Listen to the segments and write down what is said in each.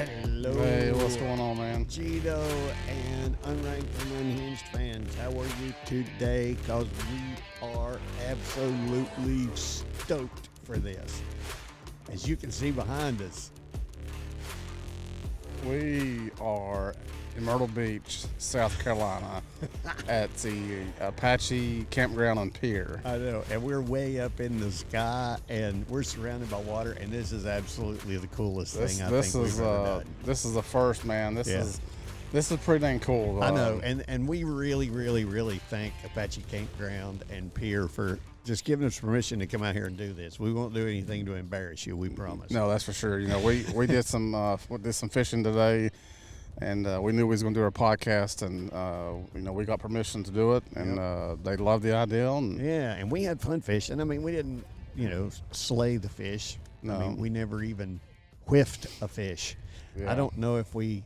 Hello. Hey, what's going on, man? Cheeto and Unranked and Unhinged fans, how are you today? Because we are absolutely stoked for this. As you can see behind us, We are in Myrtle Beach, South Carolina, at the Apache Campground and Pier. I know, and we're way up in the sky, and we're surrounded by water, and this is absolutely the coolest thing I think we've ever done. This is the first, man. This is pretty dang cool. I know, and we really thank Apache Campground and Pier for just giving us permission to come out here and do this. We won't do anything to embarrass you, we promise. No, that's for sure. You know, we did some fishing today, and we knew we was going to do our podcast, and we got permission to do it, and they loved the idea. And yeah, and we had fun fishing. I mean, we didn't, slay the fish. No. I mean, we never even whiffed a fish. Yeah. I don't know if we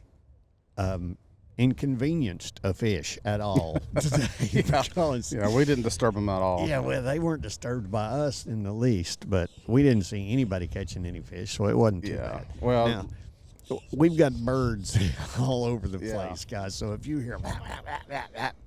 inconvenienced a fish at all today. Because, we didn't disturb them at all. yeah, well, they weren't disturbed by us in the least, but we didn't see anybody catching any fish, so it wasn't too bad. Well, now, we've got birds all over the Yeah. place, guys. So if you hear,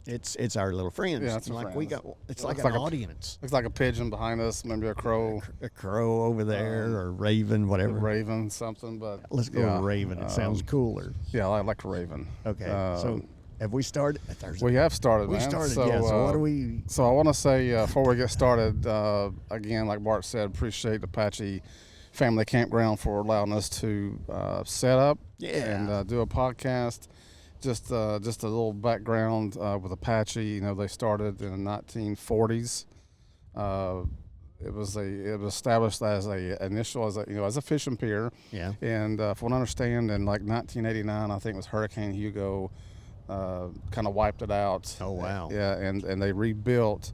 it's our little friends. Yeah, it's our like friends. we got. It's like Looks an like a- audience. looks like a pigeon behind us, maybe a crow, A crow over there, or raven, a whatever. raven, something. But Let's go with raven. It sounds cooler. Yeah, I like raven. Okay, so have we started? We have started, We man. started, So, yeah. So what do we? So I want to say before we get started, again, like Bart said, appreciate Apache Family Campground for allowing us to set up and do a podcast. Just a little background with Apache. They started in the 1940s. It was established as a fishing pier. Yeah. And from what I understand, in like 1989, I think it was Hurricane Hugo, kind of wiped it out. Oh wow. Yeah, and they rebuilt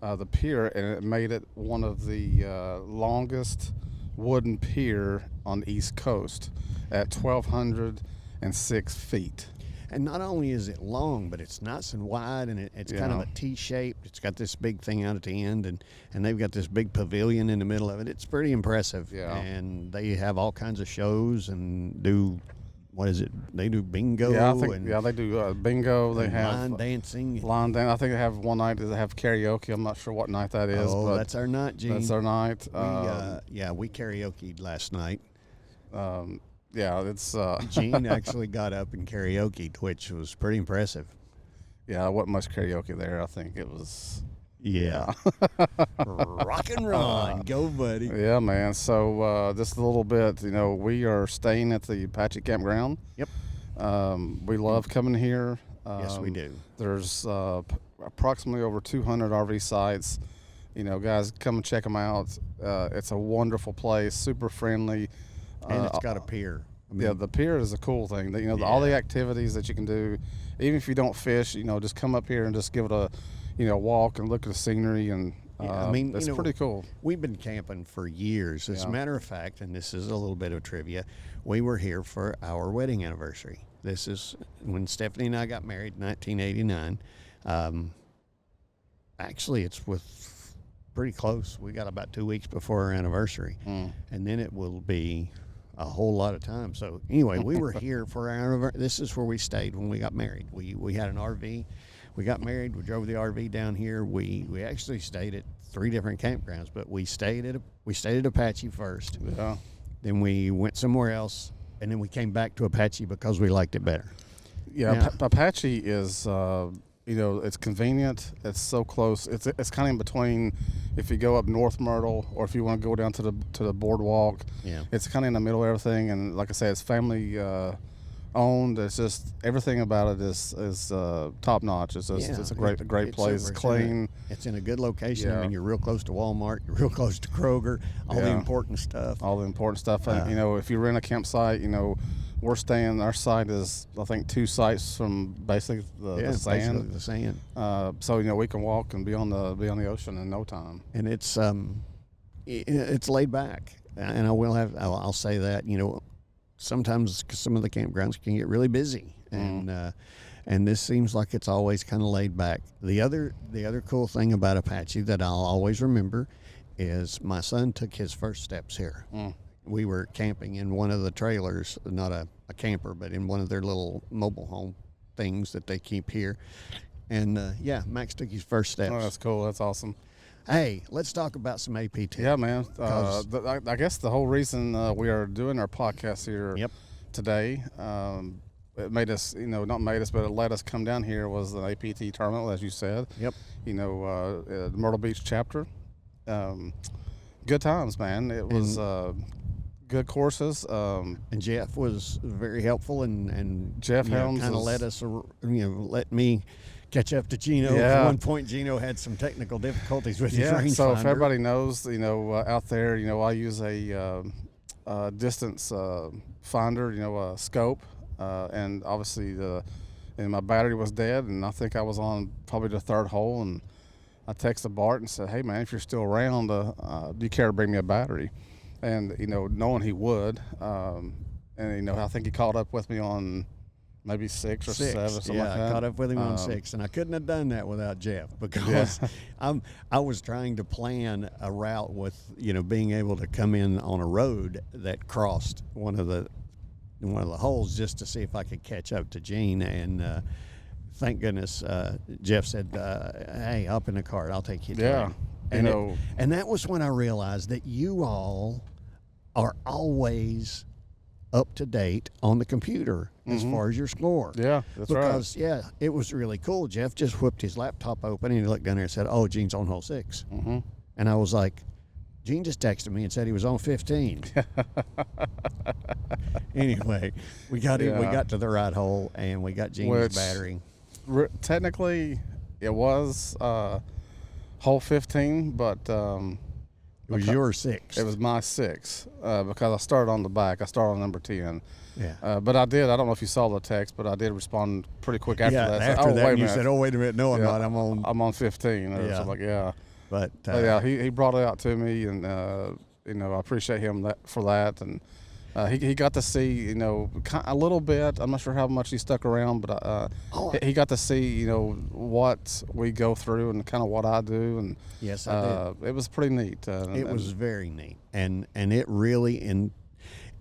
the pier, and it made it one of the longest wooden pier on the East Coast at 1,206 feet. And not only is it long, but it's nice and wide, and it's kind of a T-shaped. It's got this big thing out at the end, and they've got this big pavilion in the middle of it. It's pretty impressive. Yeah. And they have all kinds of shows and do, what is it? They do bingo. Yeah, I think and, they do bingo. They and have line dancing. line dance. I think they have one night they have karaoke. I'm not sure what night that is. Oh, but that's our night, Gene. that's our night. We karaoke'd last night. It's Gene actually got up and karaoke'd, which was pretty impressive. yeah, it wasn't much karaoke there. I think it was. Yeah. Rock and roll. Go, buddy. Yeah, man. So just a little bit, we are staying at the Apache Campground. Yep. We love coming here. Yes, we do. There's approximately over 200 RV sites. Guys, come and check them out. It's a wonderful place, super friendly. And it's got a pier. I mean, The pier is a cool thing. All the activities that you can do, even if you don't fish, just come up here and just give it a, walk and look at the scenery, and it's pretty cool. We've been camping for years. As a matter of fact, and this is a little bit of trivia, we were here for our wedding anniversary. This is when Stephanie and I got married in 1989. Actually, it's pretty close. We got about 2 weeks before our anniversary, and then it will be a whole lot of time. So anyway, we were here for our anniversary. This is where we stayed when we got married. We had an RV. We got married. We drove the RV down here. We actually stayed at 3 different campgrounds, but we stayed at Apache first. Yeah. Then we went somewhere else, and then we came back to Apache because we liked it better. Yeah, Now- Apache is, it's convenient. It's so close. It's kind of in between. If you go up North Myrtle, or if you want to go down to the boardwalk, Yeah. it's kind of in the middle of everything. And like I said, it's family owned. It's just everything about it is top notch. It's a great place. Super. Clean. It's in a good location. I Yeah. mean, you're real close to Walmart. You're real close to Kroger. All the Yeah. important stuff. All the important stuff. And, if you rent a campsite, we're staying. Our site is, I think, 2 sites from basically the sand. Basically the sand. So we can walk and be on the ocean in no time. And it's laid back. And I'll say that, sometimes some of the campgrounds can get really busy, and this seems like it's always kind of laid back. The other cool thing about Apache that I'll always remember is my son took his first steps here. We were camping in one of the trailers, not a a camper, but in one of their little mobile home things that they keep here. And yeah, Max took his first steps. Oh, that's cool. That's awesome. Hey, let's talk about some APT. Yeah, man. I guess the whole reason we are doing our podcast here today, it made us, not made us, but it let us come down here was the APT tournament, as you said. Yep. The Myrtle Beach chapter. Good times, man. It was good courses. And Jeff was very helpful, and Jeff Helms kind of let us, let me catch up to Gino. Yeah. At one point, Gino had some technical difficulties with his rangefinder. So if everybody knows, out there, I use a distance finder, a scope, and obviously and my battery was dead, and I think I was on probably the third hole, and I texted Bart and said, "Hey man, if you're still around, do you care to bring me a battery?" And knowing he would, and I think he caught up with me on maybe 6 or 7 or something like that. I caught up with him on 6, and I couldn't have done that without Jeff, because I was trying to plan a route with being able to come in on a road that crossed one of the holes just to see if I could catch up to Gene. And thank goodness Jeff said, "Hey, hop in the car, I'll take you to him." And that was when I realized that you all are always up to date on the computer as far as your score. Yeah, that's right. Because it was really cool. Jeff just whipped his laptop open and he looked down there and said, "Oh, Gene's on hole 6." And I was like, Gene just texted me and said he was on 15. Anyway, we got him. We got to the right hole, and we got Gene's battery. Technically, it was hole 15, but it was your 6. It was my 6 because I started on the back. I started on number 10. Yeah. But I did. I don't know if you saw the text, but I did respond pretty quick after that. After that, you said, "Oh, wait a minute, no, I'm not. I'm on 15." Or something like But he brought it out to me, and I appreciate him for that. And he got to see a little bit. I'm not sure how much he stuck around, but he got to see what we go through and kind of what I do. And yes, I did. It was pretty neat. It was very neat, and it really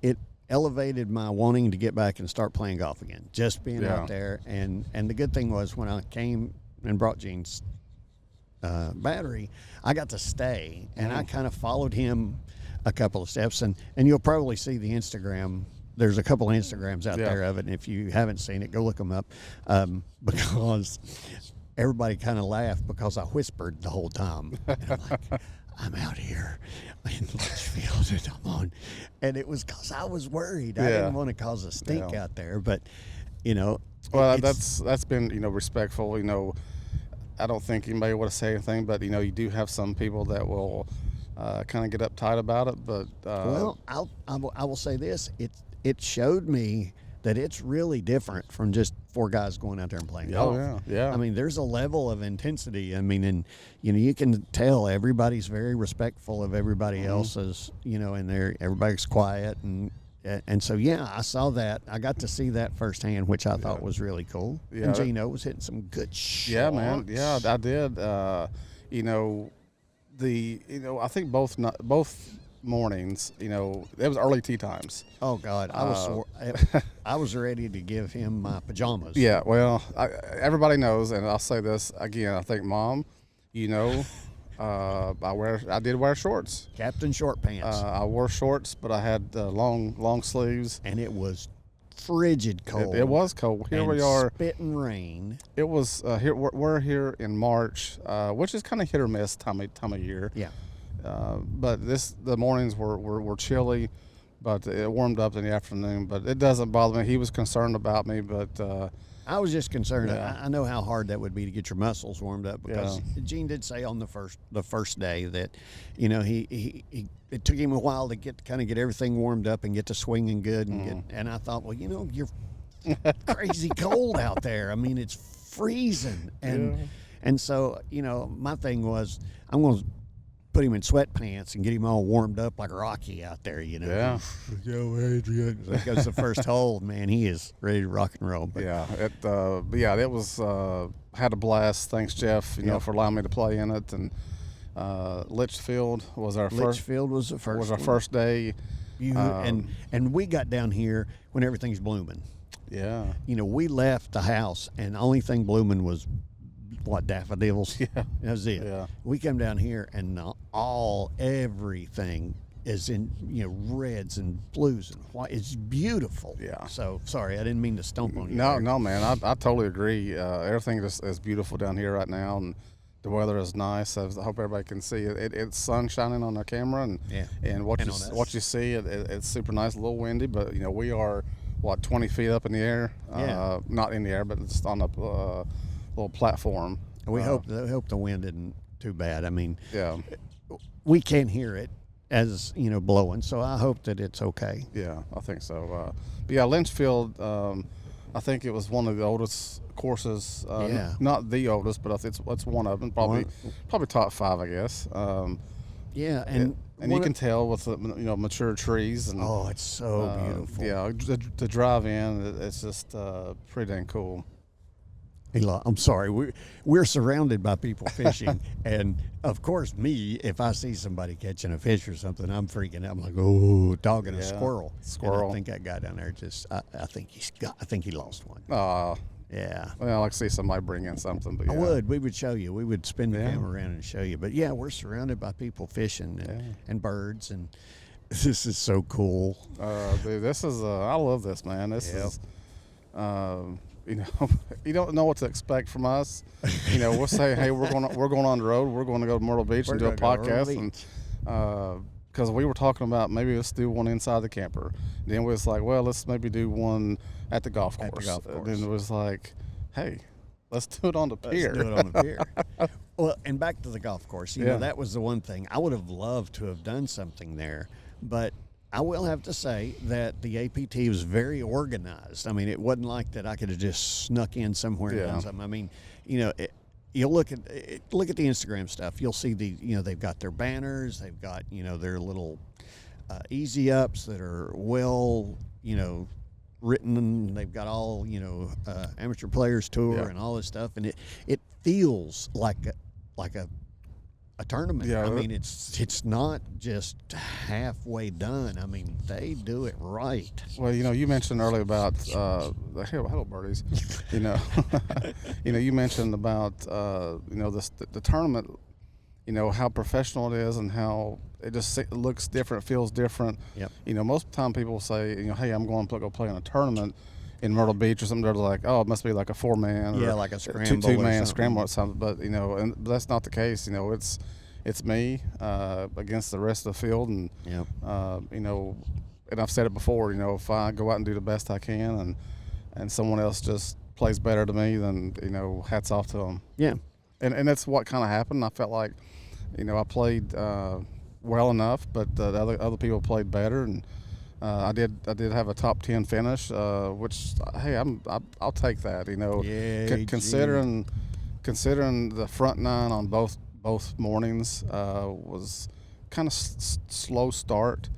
it elevated my wanting to get back and start playing golf again. Just being out there, and the good thing was when I came and brought Gene's battery, I got to stay, and I kind of followed him a couple of steps, and you'll probably see the Instagram. There's a couple of Instagrams out there of it, and if you haven't seen it, go look them up, because everybody kind of laughed because I whispered the whole time. And I'm like, I'm out here in Litchfield, and I'm on, and it was because I was worried. I didn't want to cause a stink out there, but well, that's been respectful. I don't think anybody would have said anything, but you do have some people that will kind of get uptight about it. But well, I will say this: it showed me that it's really different from just 4 guys going out there and playing golf. Yeah. I mean, there's a level of intensity. I mean, and you can tell everybody's very respectful of everybody else's. And everybody's quiet, and so I saw that. I got to see that firsthand, which I thought was really cool. Yeah. And Gino was hitting some good shots. Yeah, man. Yeah, I did. I think both mornings, it was early tee times. Oh God, I was ready to give him my pajamas. Yeah, well, everybody knows, and I'll say this again. I think, Mom, I did wear shorts, Captain Short Pants. I wore shorts, but I had long sleeves, and it was frigid cold. It was cold. Here we are, spitting rain. It was here. We're here in March, which is kind of hit or miss time of year. Yeah. But the mornings were chilly, but it warmed up in the afternoon. But it doesn't bother me. He was concerned about me, but I was just concerned. I know how hard that would be to get your muscles warmed up, because Gene did say on the first day that it took him a while to get everything warmed up and get to swinging good and I thought, well, you're crazy cold out there. I mean, it's freezing, and so my thing was, I'm going to put him in sweatpants and get him all warmed up like Rocky out there, Yeah. Go, Adrian. That goes the first hole, man. He is ready to rock and roll. But it was had a blast. Thanks, Jeff, for allowing me to play in it. And Litchfield was our Litchfield was the first. Was our first day. And we got down here when everything's blooming. Yeah. We left the house, and the only thing blooming was daffodils. Yeah. That was it. Yeah. We come down here, and everything is in reds and blues and white. It's beautiful. Yeah. So sorry, I didn't mean to stomp on you. No, man. I totally agree. Everything is beautiful down here right now, and the weather is nice. I hope everybody can see it. It's sun shining on the camera, and what you see, it's super nice. A little windy, but we are 20 feet up in the air. Yeah. Not in the air, but it's on a little platform. We hope the wind isn't too bad. I mean, yeah, we can't hear it as blowing, so I hope that it's okay. Yeah, I think so. But yeah, Lynchfield, I think it was one of the oldest courses. Not the oldest, but it's one of them. Probably top 5, I guess. Yeah, and you can tell with the mature trees and it's so beautiful. Yeah, to drive in, it's just pretty dang cool. I'm sorry. We're surrounded by people fishing, and of course, if I see somebody catching a fish or something, I'm freaking out. I'm like, oh, dogging a squirrel. Squirrel. And I think that guy down there I think he lost one. Yeah. Well, I like to see somebody bring in something. But yeah. We would show you. We would spin the camera around and show you. But yeah, we're surrounded by people fishing and birds, and this is so cool. Dude, this is I love this, man. This is. You don't know what to expect from us. We'll say, hey, we're going on the road. We're going to go to Myrtle Beach and do a podcast, and because we were talking about maybe let's do one inside the camper. Then we was like, well, let's maybe do one at the golf course. And then it was like, hey, let's do it on the pier. Let's do it on the pier. Well, and back to the golf course. That was the one thing I would have loved to have done something there, but I will have to say that the APT was very organized. I mean, it wasn't like that I could have just snuck in somewhere and done something. I mean, you'll look at the Instagram stuff. You'll see they've got their banners. They've got, their little easy ups that are well, written. And they've got all, amateur players tour and all this stuff. And it feels like a tournament. Yeah, I mean, it's not just halfway done. I mean, they do it right. Well, you mentioned earlier about hello birdies. You mentioned about the tournament. How professional it is and how it just looks different, feels different. Yep. Most of the time people say, hey, I'm going to go play in a tournament in Myrtle Beach or something. They're like, oh, it must be like a 4-man or like a scramble, two-man scramble or something. But and that's not the case. It's me against the rest of the field, and and I've said it before. If I go out and do the best I can, and someone else just plays better than me, then hats off to them. Yeah, and that's what kind of happened. I felt like I played well enough, but the other people played better, and I did have a top 10 finish, which hey, I'll take that. Considering the front 9 on both mornings was kind of slow start,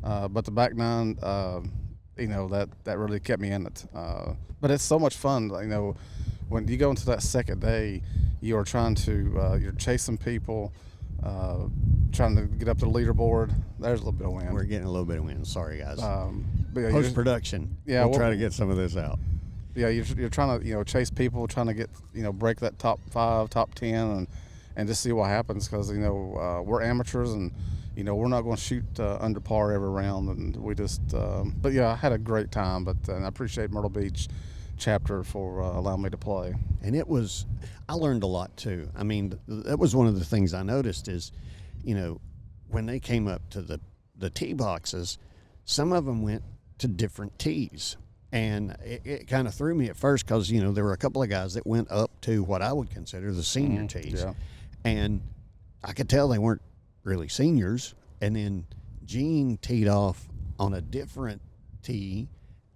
but the back 9, that really kept me in it. But it's so much fun, when you go into that second day, you are you're chasing people, trying to get up to the leaderboard. There's a little bit of wind. We're getting a little bit of wind. Sorry, guys. But Post production. We'll try to get some of this out. Yeah, you're trying to chase people, trying to get break that top 5, top 10, and just see what happens, because we're amateurs, and we're not going to shoot under par every round, and we just but yeah, I had a great time, and I appreciate Myrtle Beach chapter for allowing me to play. And I learned a lot too. I mean, that was one of the things I noticed is, when they came up to the tee boxes, some of them went to different tees. And it kind of threw me at first because, there were a couple of guys that went up to what I would consider the senior tees. Yeah. And I could tell they weren't really seniors. And then Gene teed off on a different tee,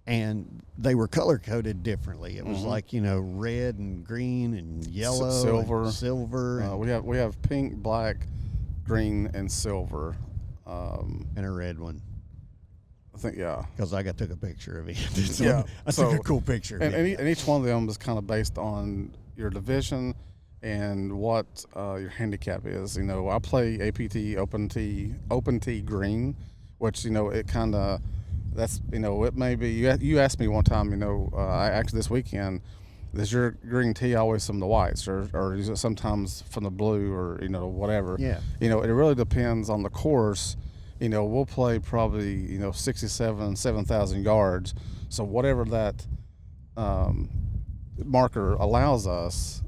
and they were color-coded differently. It was like, red and green and yellow, silver. And silver. We have pink, black, green, and silver. And a red one. I think, yeah. Because I took a picture of it. I took a cool picture of it. And each one of them is kind of based on your division and what your handicap is. I play APT open tee green, which it kind of that's it may be. You asked me one time. I actually this weekend. Is your green tea always from the whites, or is it sometimes from the blue, or whatever? Yeah. It really depends on the course. We'll play probably 7,000 yards. So whatever that marker allows us.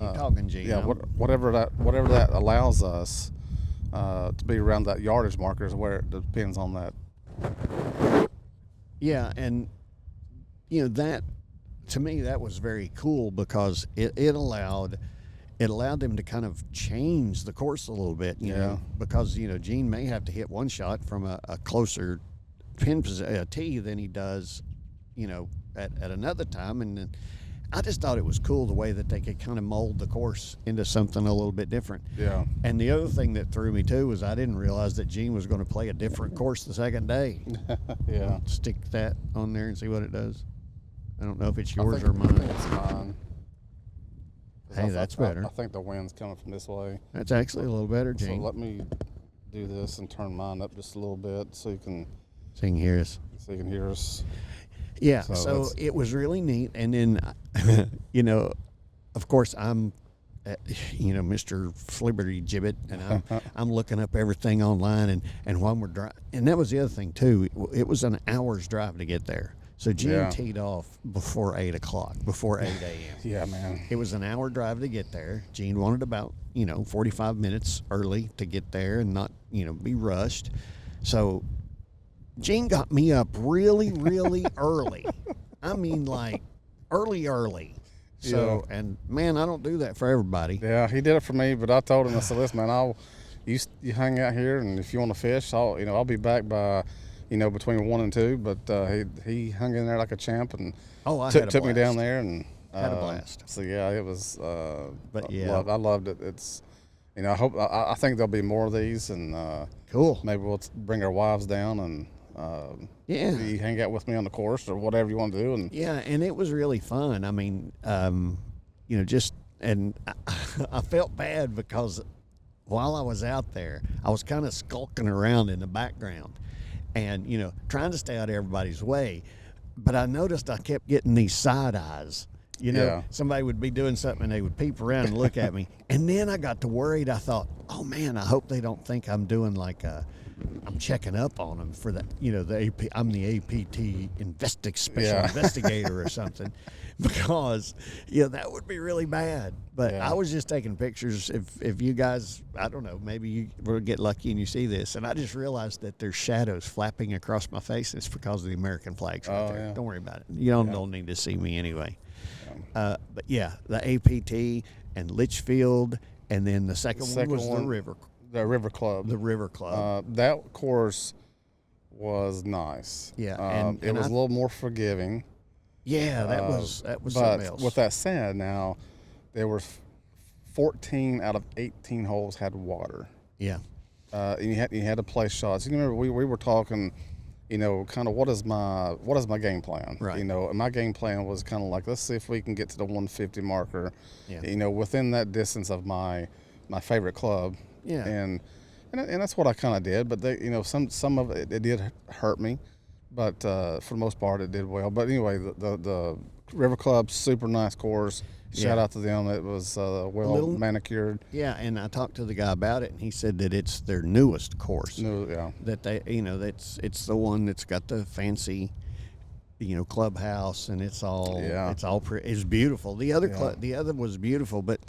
Keep talking, Gene. Yeah, whatever that allows us to be around that yardage marker is where it depends on that. Yeah, and that, to me, that was very cool because it allowed them to kind of change the course a little bit. You know, because Gene may have to hit one shot from a closer pin tee than he does, at another time, and I just thought it was cool the way that they could kind of mold the course into something a little bit different. Yeah. And the other thing that threw me too was I didn't realize that Gene was going to play a different course the second day. Yeah. Stick that on there and see what it does. I don't know if it's yours or mine. I think it's mine. Hey, that's better. I think the wind's coming from this way. That's actually a little better, Gene. So let me do this and turn mine up just a little bit so you can hear us. So you can hear us. Yeah, so it was really neat. And then, of course, I'm, Mr. Flibberty Gibbet, and I'm looking up everything online. And while we're driving, and that was the other thing, too. It was an hour's drive to get there. So Gene teed off before 8 o'clock, before 8 a.m. Yeah, man. It was an hour drive to get there. Gene wanted about, 45 minutes early to get there and not, be rushed. So Gene got me up really, really early. I mean, like, early. So, and, man, I don't do that for everybody. Yeah, he did it for me, but I told him, I said, listen, man, you hang out here, and if you want to fish, I'll be back by, between 1 and 2. But he hung in there like a champ and took me down there. And had a blast. So, yeah, it was, but, yeah. I loved it. It's, I think there'll be more of these, and cool. Maybe we'll bring our wives down and you hang out with me on the course or whatever you want to do. And and it was really fun. I mean, and I felt bad because while I was out there, I was kind of skulking around in the background and, trying to stay out of everybody's way. But I noticed I kept getting these side eyes. Somebody would be doing something and they would peep around and look at me. And then I got to worried. I thought, oh, man, I hope they don't think I'm doing like I'm checking up on them for that, I'm the APT special investigator or something, because, that would be really bad. But I was just taking pictures. If you guys, I don't know, maybe you will get lucky and you see this. And I just realized that there's shadows flapping across my face. It's because of the American flags right there. Yeah. Don't worry about it. You don't need to see me anyway. But the APT and Litchfield, and then the second one was the River. The River Club. The River Club. That course was nice. Yeah, and it was a little more forgiving. Yeah, that was something else. But with that said, now there were 14 out of 18 holes had water. Yeah. And you had to play shots. You remember we were talking, kind of what is my game plan? Right. And my game plan was kind of like, let's see if we can get to the 150 marker. Yeah. Within that distance of my favorite club. Yeah. And that's what I kind of did. But they, some of it did hurt me, but for the most part it did well. But anyway, the River Club, super nice course. Shout out to them. It was manicured. Yeah, and I talked to the guy about it, and he said that it's their newest course. That they, it's the one that's got the fancy, clubhouse, and it's all it's beautiful. The other was beautiful, but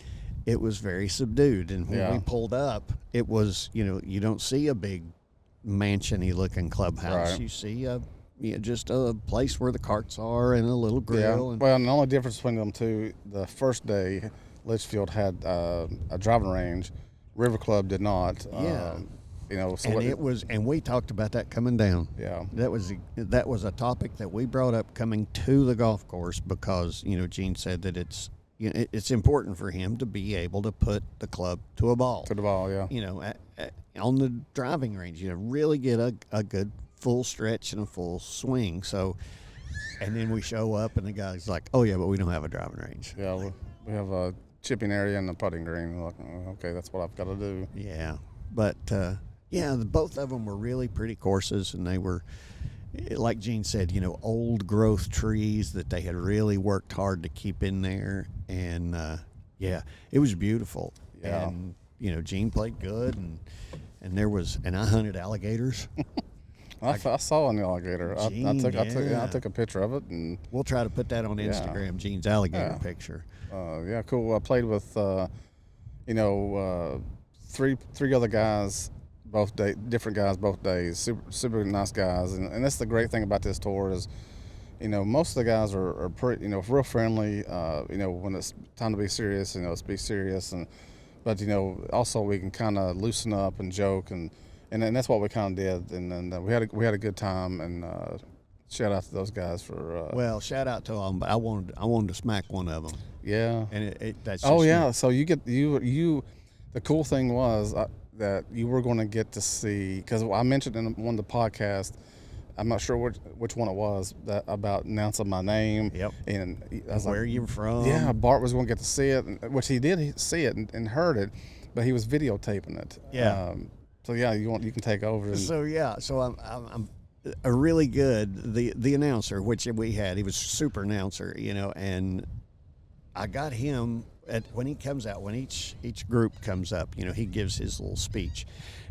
it was very subdued. And when we pulled up, it was, you don't see a big mansion-y looking clubhouse. Right. You see just a place where the carts are and a little grill. And the only difference between them two, the first day, Litchfield had a driving range. River Club did not. And we talked about that coming down. Yeah. That was a topic that we brought up coming to the golf course because, Gene said that it's important for him to be able to put the club to a ball. To the ball, yeah. On the driving range, really get a good full stretch and a full swing. So, and then we show up and the guy's like, oh, yeah, but we don't have a driving range. Yeah, we have a chipping area and a putting green. We're like, okay, that's what I've got to do. Yeah. But, Yeah, both of them were really pretty courses, and they were, like Gene said, old growth trees that they had really worked hard to keep in there, and yeah, it was beautiful. Yeah. And Gene played good, and I hunted alligators. I saw an alligator. Gene, I took a picture of it, and we'll try to put that on Instagram. Gene's alligator Yeah. picture. yeah, cool. I played with three other guys, different guys both days. Super nice guys, and that's the great thing about this tour is, most of the guys are pretty, real friendly. When it's time to be serious, let's be serious, but also we can kind of loosen up and joke, and that's what we kind of did, and then we had a good time, and shout out to those guys for. Well, shout out to them, but I wanted to smack one of them. Yeah. And that's. Oh just yeah. me. So you. The cool thing was that you were going to get to see, because I mentioned in one of the podcasts, I'm not sure which one it was, that about announcing my name. Yep. And I was Where like, you from? yeah, Bart was going to get to see it, which he did see it and heard it, but he was videotaping it. Yeah. So yeah, you can take over. So I'm a really good the announcer, which we had. He was super announcer, and I got him when he comes out, when each group comes up, he gives his little speech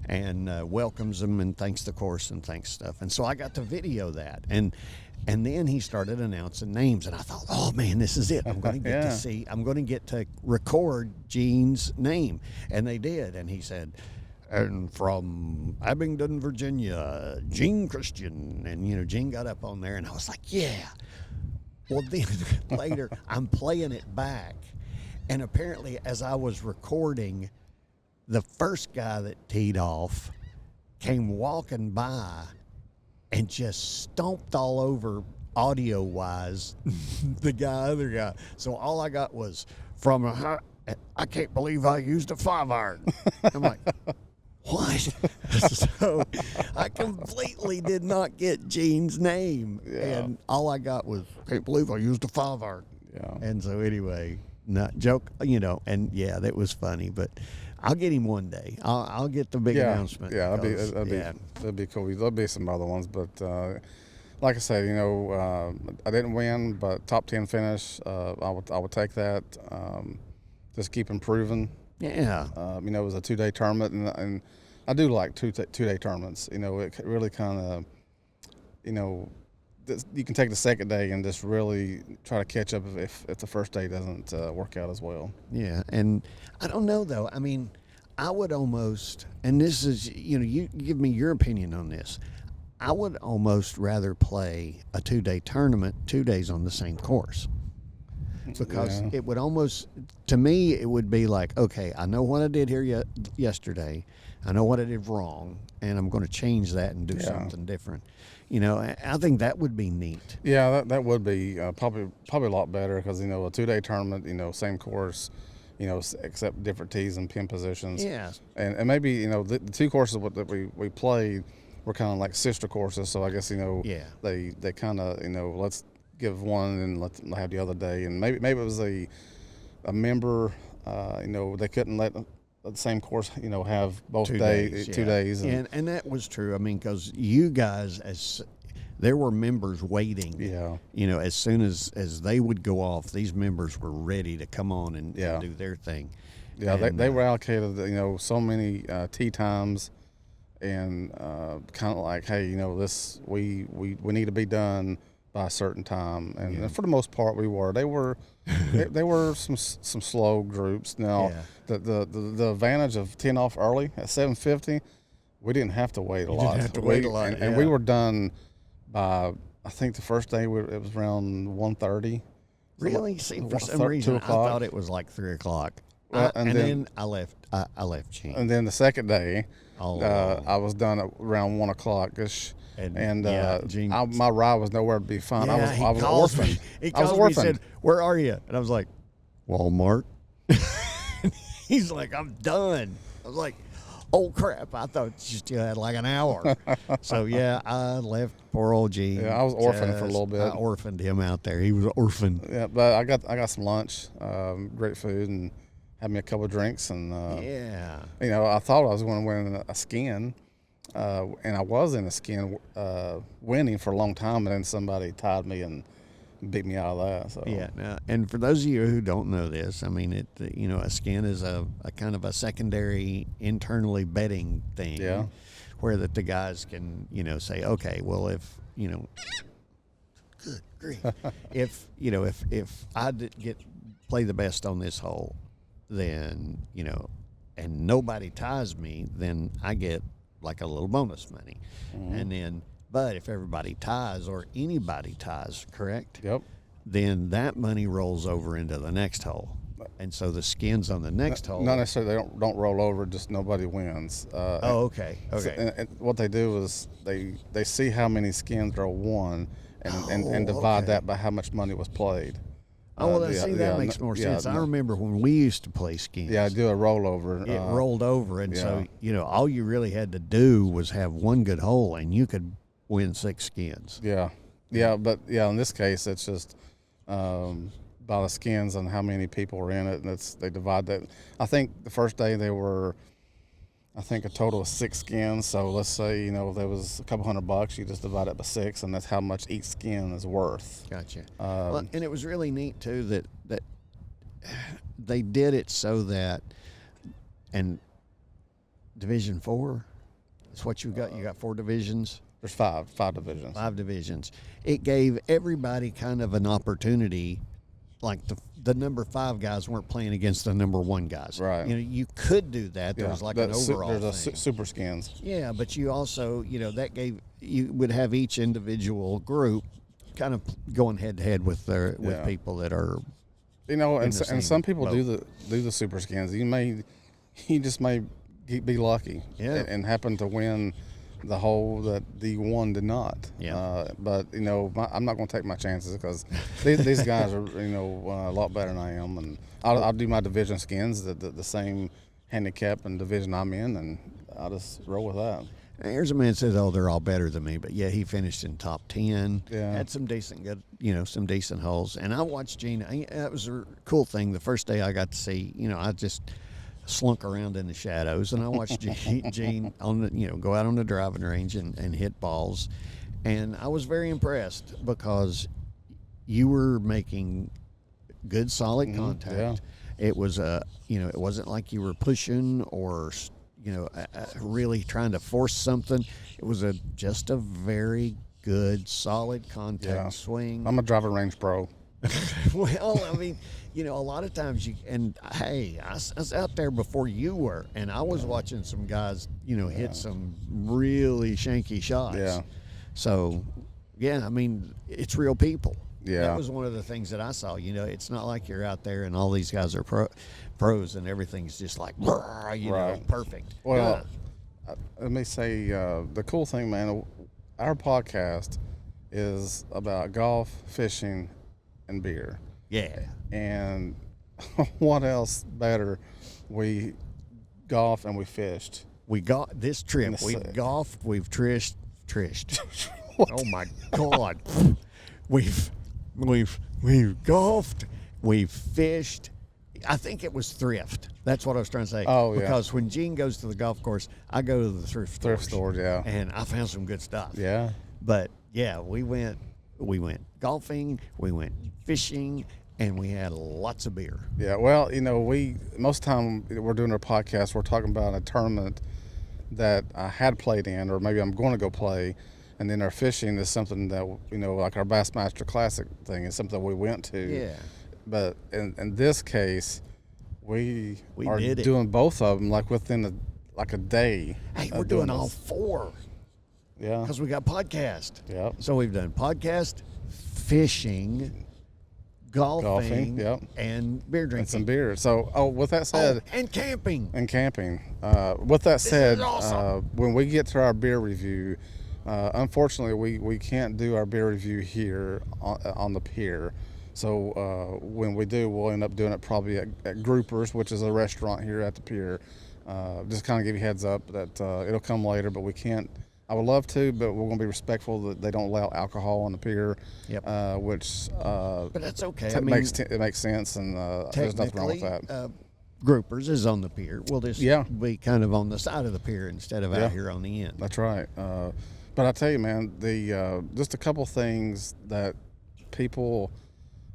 and welcomes them and thanks the course and thanks stuff. And so I got to video that, and then he started announcing names, and I thought, oh man, this is it. I'm going to get I'm going to get to record Gene's name, and they did. And he said, and from Abingdon, Virginia, Gene Christian, and Gene got up on there, and I was like, yeah. Well, then later I'm playing it back. And apparently, as I was recording, the first guy that teed off came walking by and just stomped all over audio-wise the other guy. So all I got was I can't believe I used a 5-iron. I'm like, what? So I completely did not get Gene's name. Yeah. And all I got was, can't believe I used a 5-iron. Yeah. And so anyway, not joke, and yeah, that was funny, but I'll get him one day. I'll get the big announcement. Yeah, that'd be cool. There'll be some other ones, but like I said, I didn't win, but top 10 finish, I would take that. Just keep improving. Yeah. It was a 2-day tournament, and I do like two-day tournaments. It really kind of, you can take the second day and just really try to catch up if the first day doesn't work out as well. Yeah, and I don't know though. I mean, I would almost, and this is, you give me your opinion on this. I would almost rather play a 2-day tournament 2 days on the same course. Because it would almost, to me, it would be like, okay, I know what I did here yesterday. I know what I did wrong, and I'm going to change that and do something different. I think that would be neat. Yeah, that would be probably a lot better because, a 2-day tournament, same course, except different tees and pin positions. Yeah. And maybe, the two courses that we played were kind of like sister courses. So I guess, they kind of, let's give one and let's have the other day. And maybe it was a member, they couldn't let the same course, have both 2 days. And that was true. I mean, because you guys, there were members waiting. Yeah. As soon as they would go off, these members were ready to come on and do their thing. Yeah, and they were allocated, so many tee times, and kind of like, hey, this we need to be done by a certain time, and for the most part we were. They were some slow groups. Now the advantage of 10 off early at 7:50, we didn't have to wait a lot. Didn't have to wait a lot, and we were done by, I think the first day it was around 1:30. Really? See, for some reason I thought it was like 3 o'clock. Well, and then I left. I left Gene. And then the second day, I was done at around 1 o'clock-ish. And Gene, my ride was nowhere to be found. Yeah, I was orphaned. He called me and said, "Where are you?" And I was like, "Walmart." He's like, "I'm done." I was like, "Oh crap! I thought you still had like an hour." So yeah, I left poor old Gene. Yeah, I was orphaned for a little bit. I orphaned him out there. He was orphaned. Yeah, but I got some lunch, great food, and had me a couple of drinks, and I thought I was going to win a skin. And I was in a skin winning for a long time, and then somebody tied me and beat me out of that. So Yeah. Now, and for those of you who don't know this, I mean, a skin is a kind of a secondary internally betting thing. Yeah. Where the guys can, say, okay, well, if, good grief, if I play the best on this hole, then, and nobody ties me, then I get like a little bonus money. Mm-hmm. And then, but if everybody ties or anybody ties, correct? Yep. Then that money rolls over into the next hole. And so the skins on the next hole. Not necessarily, they don't roll over, just nobody wins. Okay. And what they do is they see how many skins are won and divide that by how much money was played. That makes more sense. I remember when we used to play skins. Yeah, do a rollover. It rolled over, and so all you really had to do was have one good hole, and you could win 6 skins. But in this case, it's just by the skins and how many people are in it, and they divide that. I think the first day they were, a total of 6 skins. So let's say there was a couple $100, you just divide it by 6, and that's how much each skin is worth. Gotcha. And it was really neat too that they did it so that, and Division 4 is what you got. You got 4 divisions. There's five divisions. 5 divisions. It gave everybody kind of an opportunity. Like the number 5 guys weren't playing against the number 1 guys. Right. You could do that. There was like an overall There's thing. Super skins. Yeah, but you also, that gave, you would have each indivial group kind of going head to head with people that are, and some people do the super skins. You just may be lucky. Yeah. And happen to win the hole that the one did not. Yeah. But I'm not going to take my chances because these guys are a lot better than I am, and I'll do my division skins, the same handicap and division I'm in, and I'll just roll with that. Here's a man that says, "Oh, they're all better than me," but yeah, he finished in top 10. Yeah. Had some decent some decent holes, and I watched Gene. That was a cool thing. The first day I got to see, I just slunk around in the shadows, and I watched Gene on go out on the driving range and hit balls, and I was very impressed because you were making good solid contact. Yeah. It was it wasn't like you were pushing or really trying to force something. It was just a very good solid contact swing. I'm a driving range pro. Well, I mean, a lot of times I was out there before you were, and I was watching some guys, hit some really shanky shots. Yeah. So, I mean, it's real people. Yeah. That was one of the things that I saw. It's not like you're out there and all these guys are pros and everything's just like, perfect. Well, let me say, the cool thing, man, our podcast is about golf, fishing, and beer. Yeah. And what else better? We golf and we fished. We got this trip. We've golfed. We've trished. Oh my God. We've golfed. We've fished. I think it was thrift. That's what I was trying to say. Oh, yeah. Because when Gene goes to the golf course, I go to the thrift stores, yeah. And I found some good stuff. Yeah. But yeah, we went golfing, we went fishing, and we had lots of beer. Yeah, well, most of the time we're doing our podcast, we're talking about a tournament that I had played in, or maybe I'm going to go play, and then our fishing is something that, like our Bassmaster Classic thing is something we went to. Yeah. But in this case, we are did it. doing both of them like within a day. Hey, we're doing all 4. Yeah. Because we got podcast. Yep. So we've done podcast, fishing, golfing, yep. And beer drinking. And some beer. So, with that said. And camping. With that said, is awesome. When we get to our beer review, unfortunately, we can't do our beer review here on the pier. So when we do, we'll end up doing it probably at Groupers, which is a restaurant here at the pier. Just kind of give you heads up that it'll come later, but we can't. I would love to, but we're going to be respectful that they don't allow alcohol on the pier. Yep. But that's okay. it makes sense, and there's nothing wrong with that. groupers is on the pier. We'll just be kind of on the side of the pier instead of out here on the end. That's right. But I tell you, man, the just a couple things that people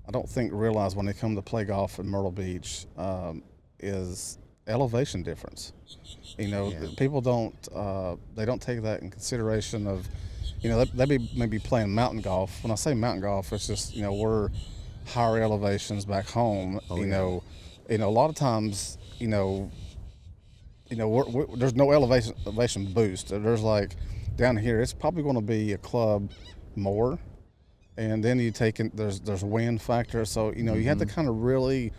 I don't think realize when they come to play golf in Myrtle Beach is elevation difference. People don't they don't take that in consideration of, they be maybe playing mountain golf. When I say mountain golf, it's just we're higher elevations back home. A lot of times we're, there's no elevation boost. There's like down here, it's probably going to be a club more, and then you take in there's wind factor. So you have to kind of really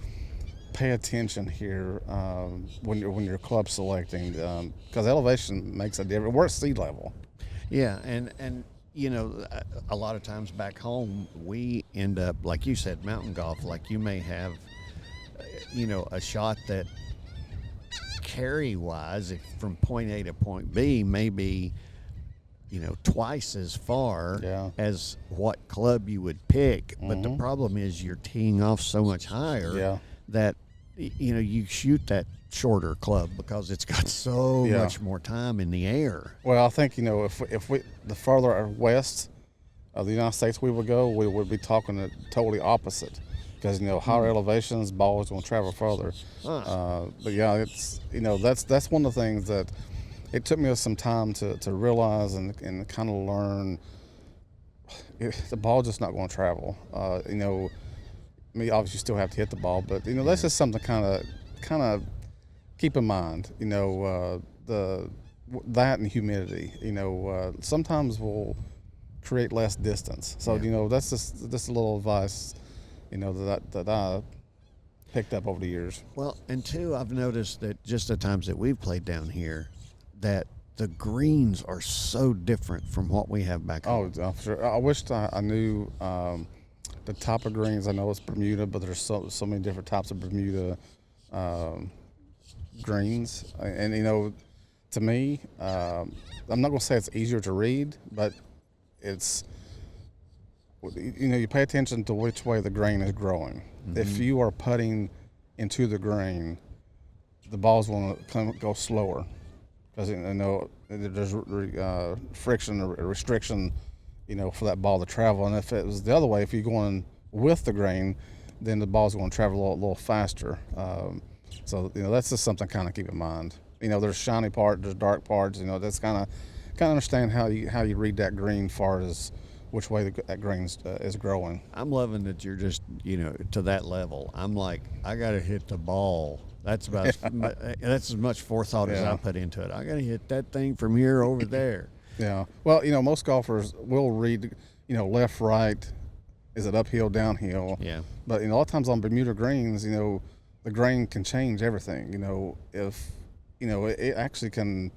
pay attention here when you're club selecting, because elevation makes a difference. We're at sea level. Yeah, and a lot of times back home we end up, like you said, mountain golf. Like you may have, a shot that carry wise, if from point A to point B, may be, twice as far as what club you would pick. But the problem is you're teeing off so much higher that you shoot that shorter club because it's got so much more time in the air. Well, I think if we the further west of the United States we would go, we would be talking the totally opposite, because higher elevations, ball is going to travel further. But yeah, it's that's one of the things that it took me some time to realize and kind of learn. The ball just not going to travel. Obviously you still have to hit the ball, but that's just something kind of keep in mind. That and humidity. Sometimes will create less distance. So that's just a little advice. That I picked up over the years. Well, and two, I've noticed that just the times that we've played down here, that the greens are so different from what we have back home. Oh, for sure. I wished I knew the type of greens. I know it's Bermuda, but there's so many different types of Bermuda greens. And to me, I'm not going to say it's easier to read, but it's, you pay attention to which way the grain is growing. If you are putting into the grain, the ball's going to go slower, because there's friction or restriction, for that ball to travel. And if it was the other way, if you're going with the grain, then the ball's going to travel a little faster. So that's just something kind of keep in mind. There's shiny part, there's dark parts. That's kind of understand how you read that green, far as which way that grain is growing. I'm loving that you're just to that level. I'm like, I got to hit the ball. That's about that's as much forethought as I put into it. I got to hit that thing from here over there. Yeah. Well, most golfers will read, left, right. Is it uphill, downhill? Yeah. But a lot of times on Bermuda greens, the grain can change everything. If it actually can,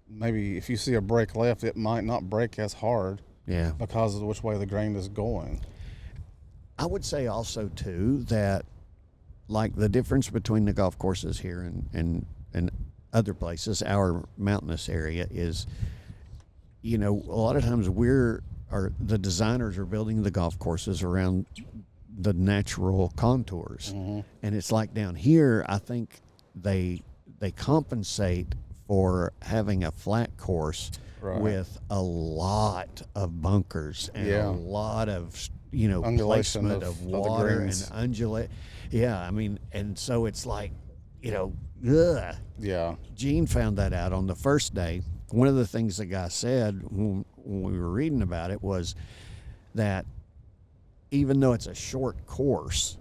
maybe if you see a break left, it might not break as hard. Yeah. Because of which way the grain is going. I would say also too that, like, the difference between the golf courses here and other places, our mountainous area, is, a lot of times the designers are building the golf courses around the natural contours. And it's like down here, I think they compensate for having a flat course with a lot of bunkers and a lot of placement of water and undulate. Yeah, I mean, and so it's like, ugh. Yeah. Gene found that out on the first day. One of the things the guy said when we were reading about it was that even though it's a short course,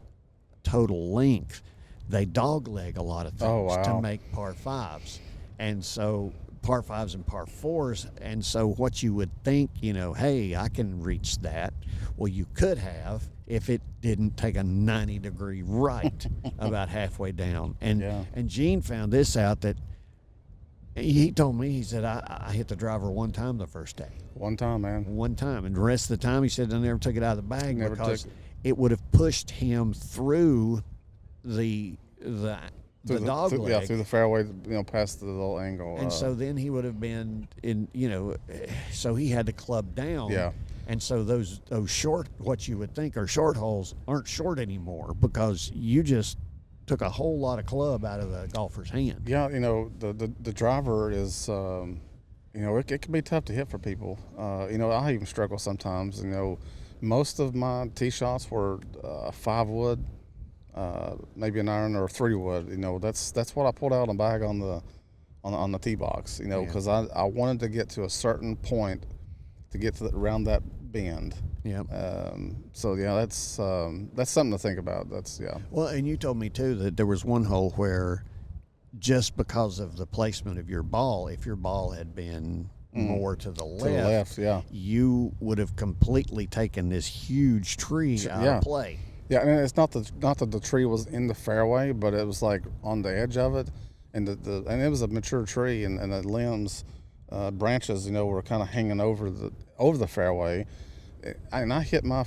total length, they dogleg a lot of things to make par fives. And so par fives and par fours. And so what you would think, hey, I can reach that. Well, you could have if it didn't take a 90-degree right about halfway down. And Gene found this out, that he told me, he said, I hit the driver one time the first day. One time, man. One time. And the rest of the time, he said, I never took it out of the bag because it would have pushed him through the dog leg. Yeah, through the fairway, past the little angle. And so then he would have been in, so he had to club down. Yeah. And so those short, what you would think are short holes, aren't short anymore, because you just took a whole lot of club out of the golfer's hand. Yeah, the driver is, it can be tough to hit for people. I even struggle sometimes. Most of my tee shots were 5 wood, maybe an iron or a 3 wood. That's what I pulled out and bag on the tee box. Because I wanted to get to a certain point to get to around that bend. Yeah. So yeah, that's something to think about. Well, and you told me too that there was one hole where, just because of the placement of your ball, if your ball had been more to the left, yeah, you would have completely taken this huge tree out of play. Yeah, and it's not that the tree was in the fairway, but it was like on the edge of it, and and it was a mature tree, and the limbs, branches, were kind of hanging over the fairway, and I hit my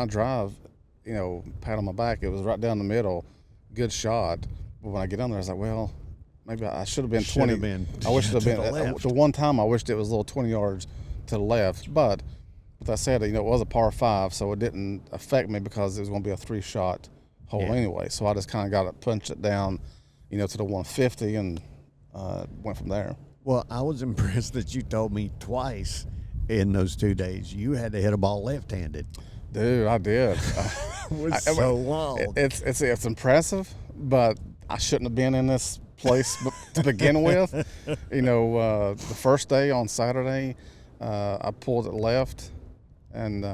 drive, pat on my back. It was right down the middle, good shot. But when I get on there, I was like, well, maybe I should have been 20. I wish it had been the one time. I wished it was a little 20 yards to the left, but. With that said, it was a par 5, so it didn't affect me because it was going to be a 3-shot hole anyway. So I just kind of got it, punched it down, to the 150 and went from there. Well, I was impressed that you told me twice in those 2 days you had to hit a ball left-handed. Dude, I did. It was so wild. It's impressive, but I shouldn't have been in this place to begin with. The first day on Saturday, I pulled it left. And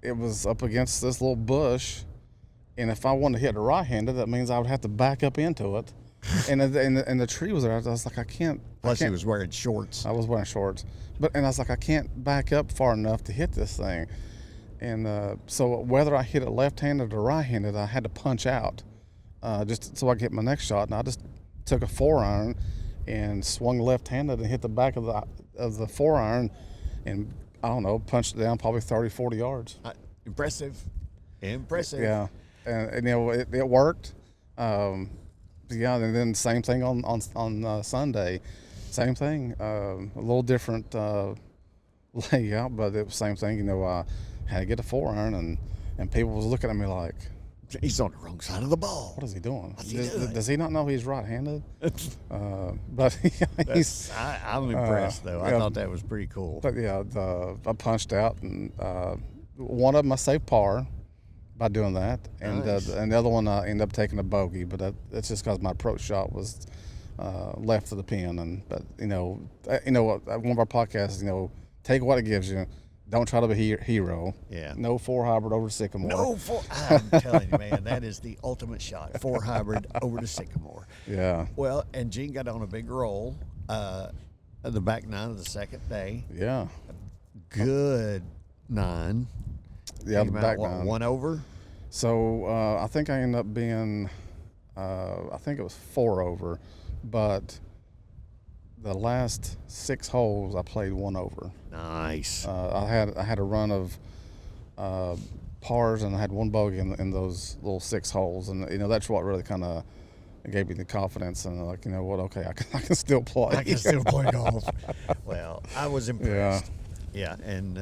it was up against this little bush, and if I wanted to hit the right-handed, that means I would have to back up into it. And the tree was there. I was like, I can't. Plus, he was wearing shorts. I was wearing shorts, and I was like, I can't back up far enough to hit this thing. And so whether I hit it left-handed or right-handed, I had to punch out just so I could hit my next shot. And I just took a 4-iron and swung left-handed and hit the back of the 4-iron, and I don't know, punched it down probably 30, 40 yards. Impressive. Yeah, and it worked. Yeah, and then same thing on Sunday, same thing. A little different layout, but it was same thing. I had to get a 4-iron, and people was looking at me like, he's on the wrong side of the ball. What is he doing? What's he doing? Does he not know he's right-handed? But I'm impressed though. I thought that was pretty cool. But yeah, I punched out, and one of them I saved par by doing that, and Nice. And the other one I ended up taking a bogey. But that's just because my approach shot was left of the pin. But one of our podcasts, take what it gives you. Don't try to be a hero. Yeah. No 4 hybrid over Sycamore. I'm telling you, man, that is the ultimate shot. 4 hybrid over to Sycamore. Yeah. Well, and Gene got on a big roll at the back 9 of the second day. Yeah. Good 9. Yeah, Came the out, back what, 9. 1 over? So I think I ended up being, I think it was 4 over, but the last 6 holes I played 1 over. Nice. I had a run of pars, and I had 1 bogey in those little 6 holes, and that's what really kind of gave me the confidence, and like, okay, I can still play. I can still play golf. Well, I was impressed. Yeah, and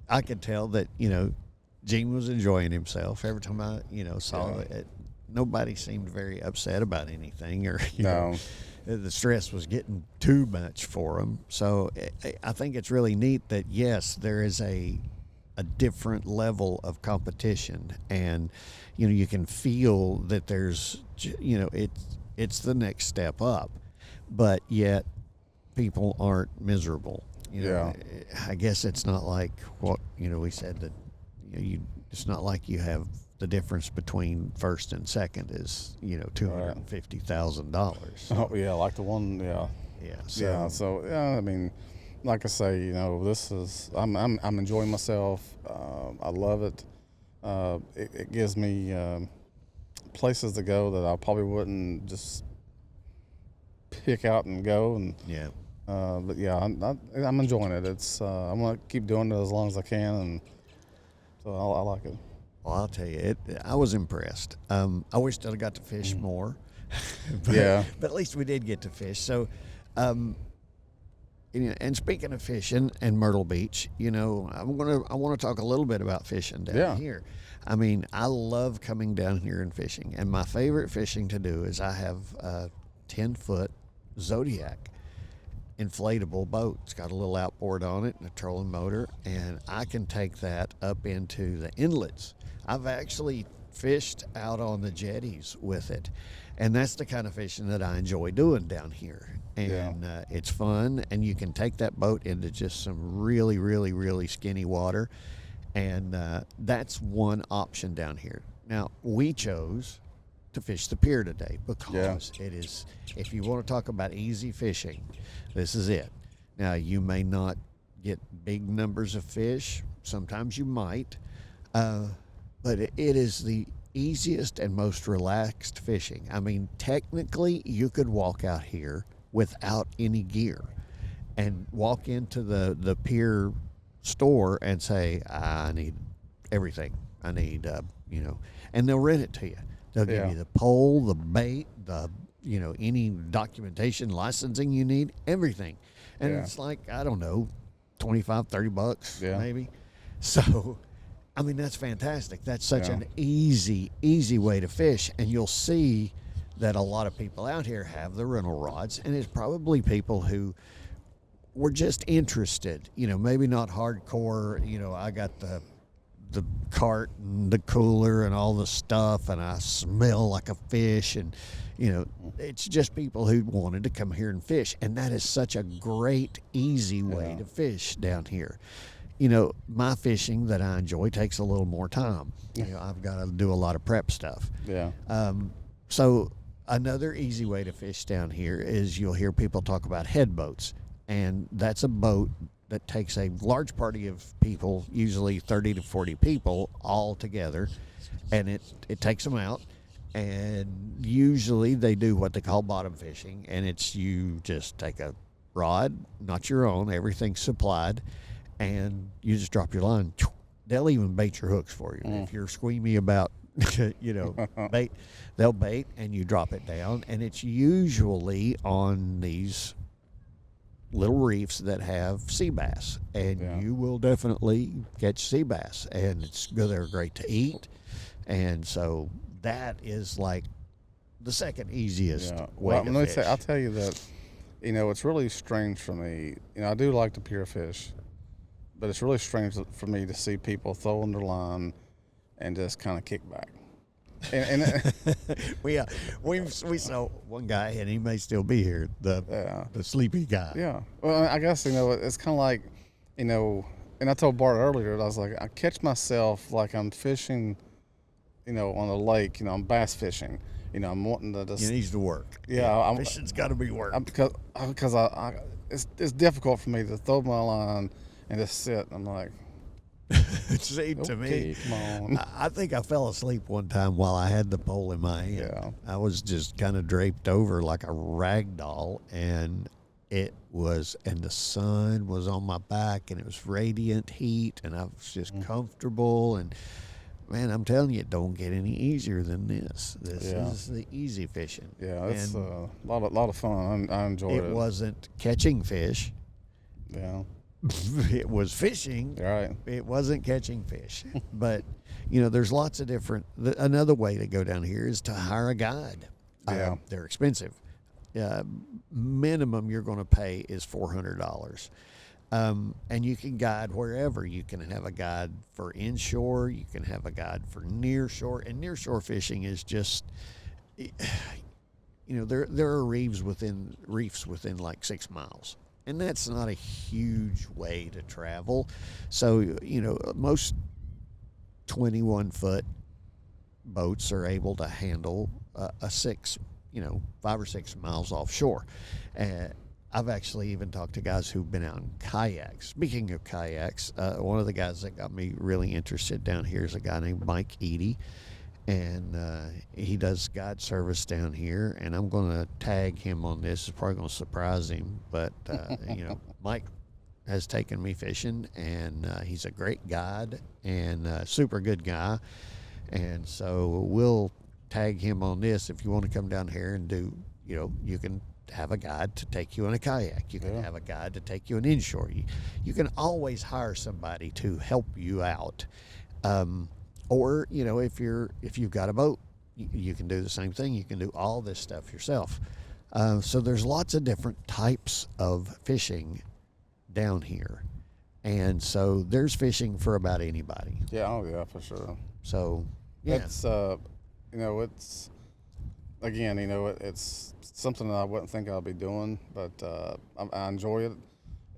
I could tell that Gene was enjoying himself every time I saw it. Nobody seemed very upset about anything, or No. The stress was getting too much for him. So I think it's really neat that, yes, there is a different level of competition, and you can feel that there's it's the next step up, but yet people aren't miserable. I guess it's not like what we said that it's not like you have the difference between first and second is $250,000. Oh yeah, like the one. Yeah. So I mean, like I say, this is I'm enjoying myself. I love it. It gives me places to go that I probably wouldn't just pick out and go. And but yeah, I'm enjoying it. It's I'm gonna keep doing it as long as I can, and so I like it. Well, I'll tell you, I was impressed. I wish that I got to fish more. But at least we did get to fish. So And speaking of fishing and Myrtle Beach, I want to talk a little bit about fishing down here. I mean, I love coming down here and fishing, and my favorite fishing to do is I have a 10-foot Zodiac inflatable boat. It's got a little outboard on it and a trolling motor, and I can take that up into the inlets. I've actually fished out on the jetties with it, and that's the kind of fishing that I enjoy doing down here. And it's fun, and you can take that boat into just some really, really, really skinny water, and that's one option down here. Now, we chose to fish the pier today because it is, if you want to talk about easy fishing, this is it. Now, you may not get big numbers of fish. Sometimes you might, but it is the easiest and most relaxed fishing. I mean, technically, you could walk out here without any gear and walk into the pier store and say, I need everything. I need, and they'll rent it to you. They'll give you the pole, the bait, any documentation, licensing you need, everything. And it's like, I don't know, $25-$30 maybe. So, I mean, that's fantastic. That's such an easy way to fish. And you'll see that a lot of people out here have the rental rods, and it's probably people who were just interested, maybe not hardcore, I got the cart and the cooler and all the stuff, and I smell like a fish, and it's just people who wanted to come here and fish. And that is such a great, easy way to fish down here. My fishing that I enjoy takes a little more time. I've got to do a lot of prep stuff. So another easy way to fish down here is you'll hear people talk about head boats, and that's a boat that takes a large party of people, usually 30 to 40 people, all together, and it takes them out. And usually they do what they call bottom fishing, and it's you just take a rod, not your own, everything's supplied, and you just drop your line. They'll even bait your hooks for you. If you're squeamy about, bait, they'll bait, and you drop it down, and it's usually on these little reefs that have sea bass, and you will definitely catch sea bass, and they're great to eat. And so that is like the second easiest way to fish. I'll tell you that, it's really strange for me. I do like to pier fish, but it's really strange for me to see people throw in their line and just kind of kick back. And we saw one guy, and he may still be here, the sleepy guy. Yeah. Well, I guess, it's kind of like, and I told Bart earlier, I was like, I catch myself like I'm fishing, on a lake, I'm bass fishing. I'm wanting to just. It needs to work. Yeah. Fishing's got to be work. Because it's difficult for me to throw my line and just sit. I'm like. It seemed to me, come on. I think I fell asleep one time while I had the pole in my hand. Yeah. I was just kind of draped over like a rag doll, and the sun was on my back, and it was radiant heat, and I was just comfortable. And man, I'm telling you, it don't get any easier than this. This is the easy fishing. Yeah, it's a lot of fun. I enjoyed it. It wasn't catching fish. Yeah. It was fishing. Right. It wasn't catching fish. But, there's lots of different. Another way to go down here is to hire a guide. Yeah. They're expensive. Minimum you're going to pay is $400. And you can guide wherever. You can have a guide for inshore. You can have a guide for nearshore. And nearshore fishing is just, there are reefs within like 6 miles. And that's not a huge way to travel. So, most 21-foot boats are able to handle a 5 or 6 miles offshore. I've actually even talked to guys who've been out in kayaks. Speaking of kayaks, one of the guys that got me really interested down here is a guy named Mike Eady. And he does guide service down here, and I'm going to tag him on this. It's probably going to surprise him, but Mike has taken me fishing, and he's a great guide and a super good guy. And so we'll tag him on this. If you want to come down here and do, you can have a guide to take you in a kayak. You can have a guide to take you an inshore. You can always hire somebody to help you out. Or, you know, if you've got a boat, you can do the same thing. You can do all this stuff yourself. So there's lots of different types of fishing down here. And so there's fishing for about anybody. Yeah, oh yeah, for sure. So, yeah. It's, you know, it's, again, you know, it's something that I wouldn't think I'd be doing, but I enjoy it.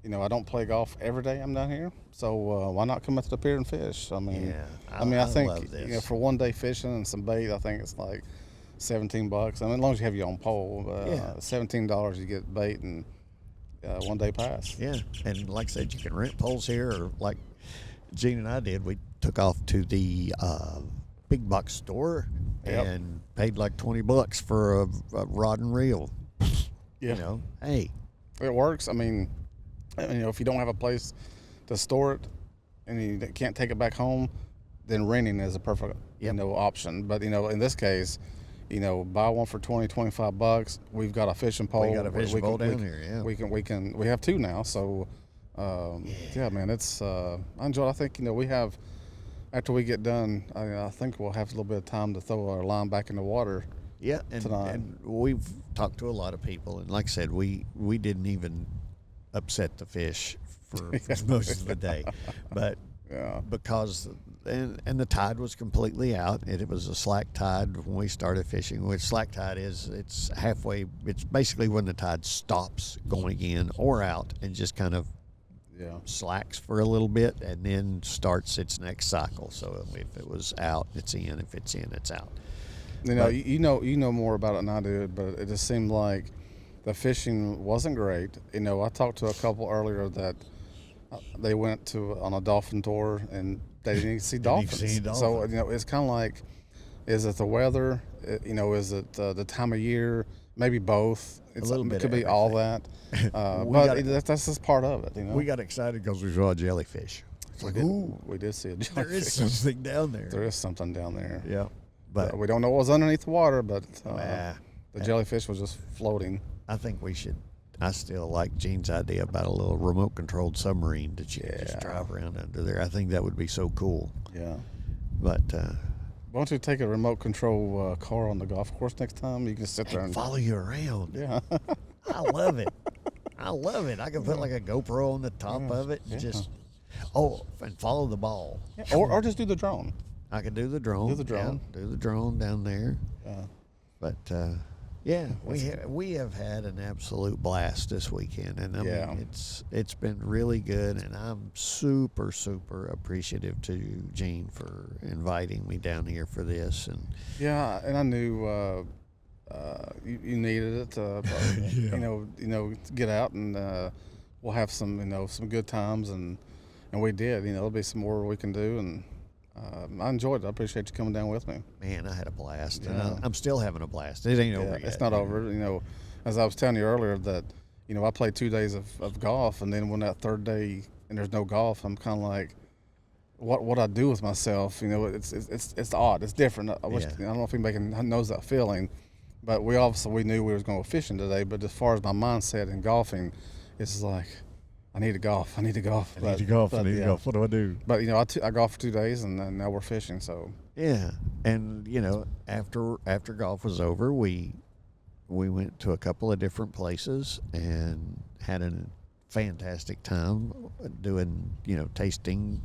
You know, I don't play golf every day I'm down here, so why not come up to the pier and fish? I mean, I think, you know, for one day fishing and some bait, I think it's like $17. I mean, as long as you have your own pole, $17 you get bait and 1 day pass. Yeah, and like I said, you can rent poles here, or like Gene and I did, we took off to the big box store and paid like $20 for a rod and reel. Yeah. You know, hey, it works. I mean, you know, if you don't have a place to store it and you can't take it back home, then renting is a perfect you know, option. But, you know, in this case, you know, buy one for $20-25. We've got a fishing pole. We got a fishing pole down here. Yeah, we have two now. So, man, it's I enjoy it. I think, you know, we have, after we get done, I think we'll have a little bit of time to throw our line back in the water. Yeah, and we've talked to a lot of people, and like I said, we didn't even upset the fish for most of the day, but because and the tide was completely out. It was a slack tide when we started fishing. Which slack tide is, it's halfway. It's basically when the tide stops going in or out and just kind of slacks for a little bit and then starts its next cycle. So if it was out, it's in. If it's in, it's out. You know, you know more about it than I did, but it just seemed like the fishing wasn't great. You know, I talked to a couple earlier that they went on a dolphin tour and they didn't see dolphins. So, you know, it's kind of like, is it the weather? You know, is it the time of year? Maybe both. A little bit. It could be all that. But that's just part of it, you know. We got excited because we saw a jellyfish. It's like, ooh, we did see a jellyfish. There is something down there. There is something down there. Yeah. But we don't know what was underneath the water, but the jellyfish was just floating. I think I still like Gene's idea about a little remote-controlled submarine that you can just drive around under there. I think that would be so cool. Yeah. But why don't you take a remote control car on the golf course next time? You can sit there and follow you around. Yeah. I love it. I love it. I can put like a GoPro on the top of it and just and follow the ball. Yeah. Or just do the drone. I could do the drone. Do the drone. Do the drone down there. Yeah. But we have had an absolute blast this weekend, and I mean, it's been really good, and I'm super appreciative to Gene for inviting me down here for this. And and I knew you needed it to you know get out, and we'll have some some good times, and we did. You know, there'll be some more we can do, and I enjoyed it. I appreciate you coming down with me. Man, I had a blast. Yeah. And I'm still having a blast. It ain't over yet. It's not over. You know, as I was telling you earlier that, you know, I played 2 days of golf, and then when that third day and there's no golf, I'm kind of like, what I do with myself? You know, it's odd. It's different. I don't know if anybody knows that feeling, but we knew we was going to go fishing today. But as far as my mindset in golfing, it's like, I need to golf. I need to golf. I need to golf. What do I do? But, you know, I golfed for 2 days, and now we're fishing, so. Yeah. And, you know, after golf was over, we went to a couple of different places and had a fantastic time doing, you know, tasting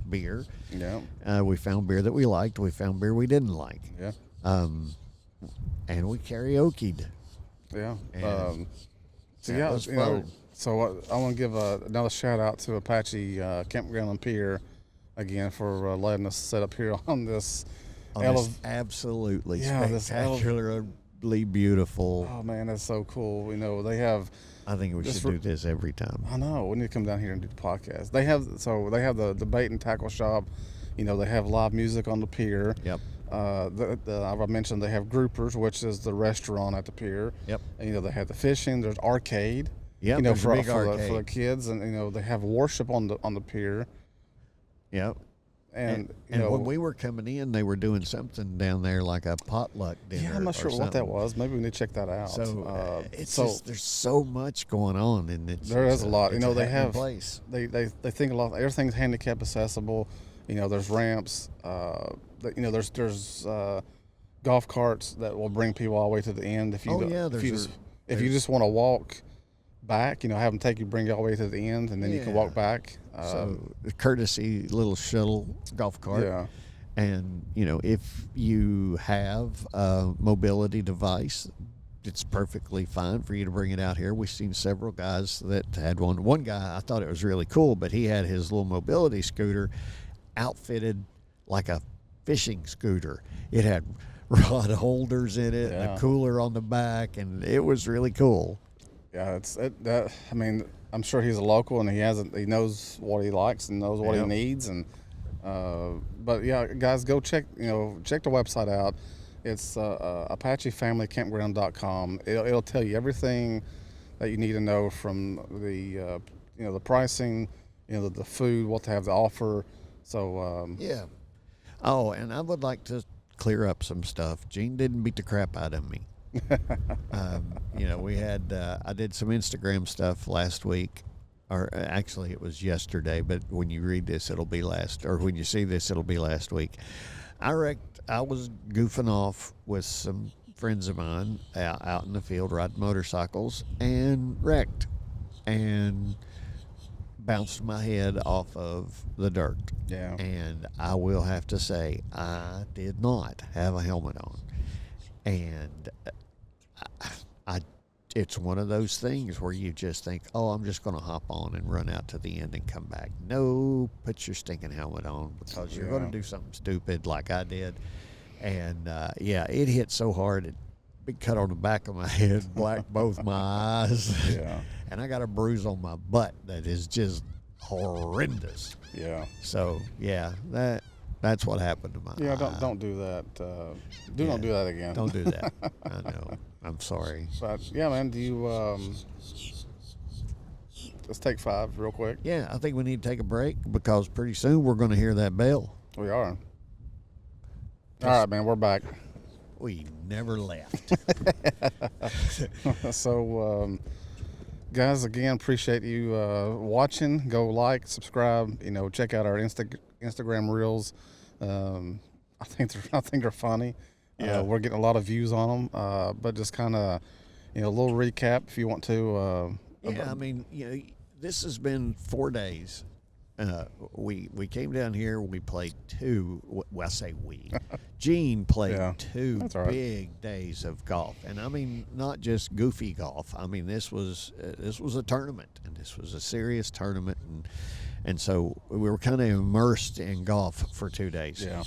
beer. Yeah. We found beer that we liked. We found beer we didn't like. Yeah. And we karaoke'd. Yeah. That was fun. So I want to give another shout out to Apache Campground and Pier again for letting us set up here on this. Absolutely spectacularly beautiful. Oh man, that's so cool. You know, they have. I think we should do this every time. I know. We need to come down here and do the podcast. They have the bait and tackle shop. You know, they have live music on the pier. Yep. I mentioned they have Groupers, which is the restaurant at the pier. Yep. And, you know, they have the fishing. There's arcade. Yep, you know, for the the kids, and you know they have worship on the pier. Yep. And when we were coming in, they were doing something down there like a potluck dinner. Yeah, I'm not sure what that was. Maybe we need to check that out. So there's so much going on, and there is a lot. They have place. They think a lot. Everything's handicap accessible. There's ramps. There's golf carts that will bring people all the way to the end. If you just want to walk back, have them bring you all the way to the end, and then you can walk back. So courtesy little shuttle golf cart. Yeah. And if you have a mobility device, it's perfectly fine for you to bring it out here. We've seen several guys that had one. One guy, I thought it was really cool, but he had his little mobility scooter outfitted like a fishing scooter. It had rod holders in it, and a cooler on the back, and it was really cool. Yeah, I'm sure he's a local, and he knows what he likes and knows what he needs, and but yeah, guys, go check the website out. It's ApacheFamilyCampground.com. It'll tell you everything that you need to know, from the the pricing, the food, what they have to offer. So Oh, and I would like to clear up some stuff. Gene didn't beat the crap out of me. We had I did some Instagram stuff last week, or actually it was yesterday, but when you read this it'll be when you see this it'll be last week. I was goofing off with some friends of mine out in the field riding motorcycles, and wrecked and bounced my head off of the dirt. Yeah. And I will have to say, I did not have a helmet on. And it's one of those things where you just think, oh, I'm just going to hop on and run out to the end and come back. No, put your stinking helmet on, because you're going to do something stupid like I did. And it hit so hard, big cut on the back of my head, black both my eyes. Yeah. And I got a bruise on my butt that is just horrendous. Yeah. So that's what happened to my eye. Don't do that. Don't do that again. Don't do that. I know. I'm sorry. But yeah, man, do you let's take 5 real quick. Yeah, I think we need to take a break, because pretty soon we're going to hear that bell. We are. All right, man, we're back. We never left. So, guys, again, appreciate you watching. Go like, subscribe. Check out our Instagram reels. I think they're funny. Yeah. We're getting a lot of views on them. But just kind of, a little recap if you want to. This has been 4 days. We came down here. We played 2. Well, I say we. Gene played 2 big days of golf, and I mean not just goofy golf. I mean this was a tournament, and this was a serious tournament, and so we were kind of immersed in golf for 2 days. Yeah.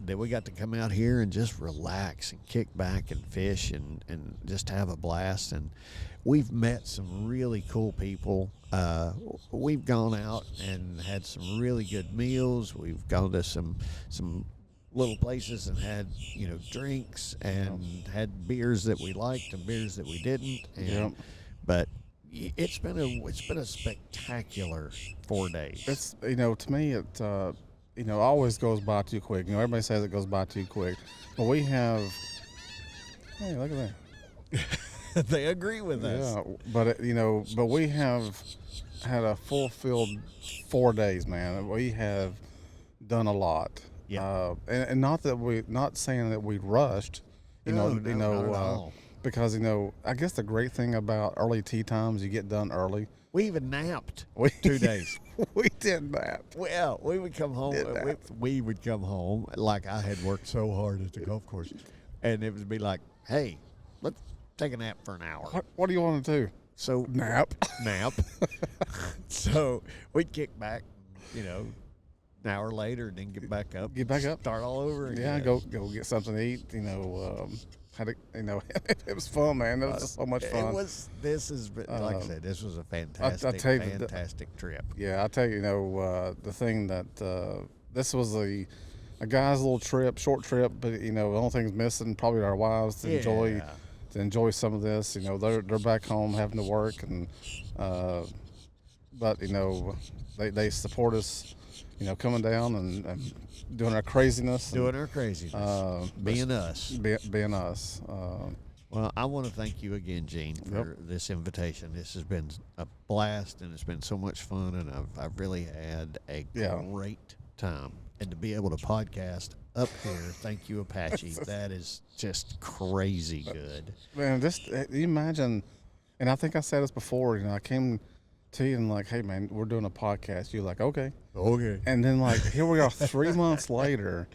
That we got to come out here and just relax and kick back and fish and just have a blast. And we've met some really cool people. We've gone out and had some really good meals. We've gone to some little places and had drinks and had beers that we liked and beers that we didn't. But it's been a spectacular 4 days. It's to me it always goes by too quick. Everybody says it goes by too quick, but we have. Hey, look at that. They agree with us. Yeah, but but we have had a fulfilled 4 days, man. We have done a lot. Yeah. And not saying that we rushed. Not at all. Because I guess the great thing about early tee times, you get done early. We even napped 2 days. We did that. Well, we would come home. We would come home like I had worked so hard at the golf course, and it would be like, "Hey, let's take a nap for an hour." What do you want to do? So nap. So we'd kick back, an hour later, and then get back up, start all over again. Yeah, go get something to eat. It was fun, man. It was just so much fun. This is like I said, this was a fantastic trip. Yeah, I tell you, the thing that this was a guy's little trip, short trip, but the only thing's missing probably our wives to enjoy some of this. They're back home having to work, and but they support us coming down and doing our craziness. Being us. Being us. Well, I want to thank you again, Gene, for this invitation. This has been a blast, and it's been so much fun, and I've really had a great time. And to be able to podcast up here, thank you, Apache. That is just crazy good. Man, you imagine, and I think I said this before, I came to you and like, hey, man, we're doing a podcast. You're like, okay. And then, like, here we are 3 months later.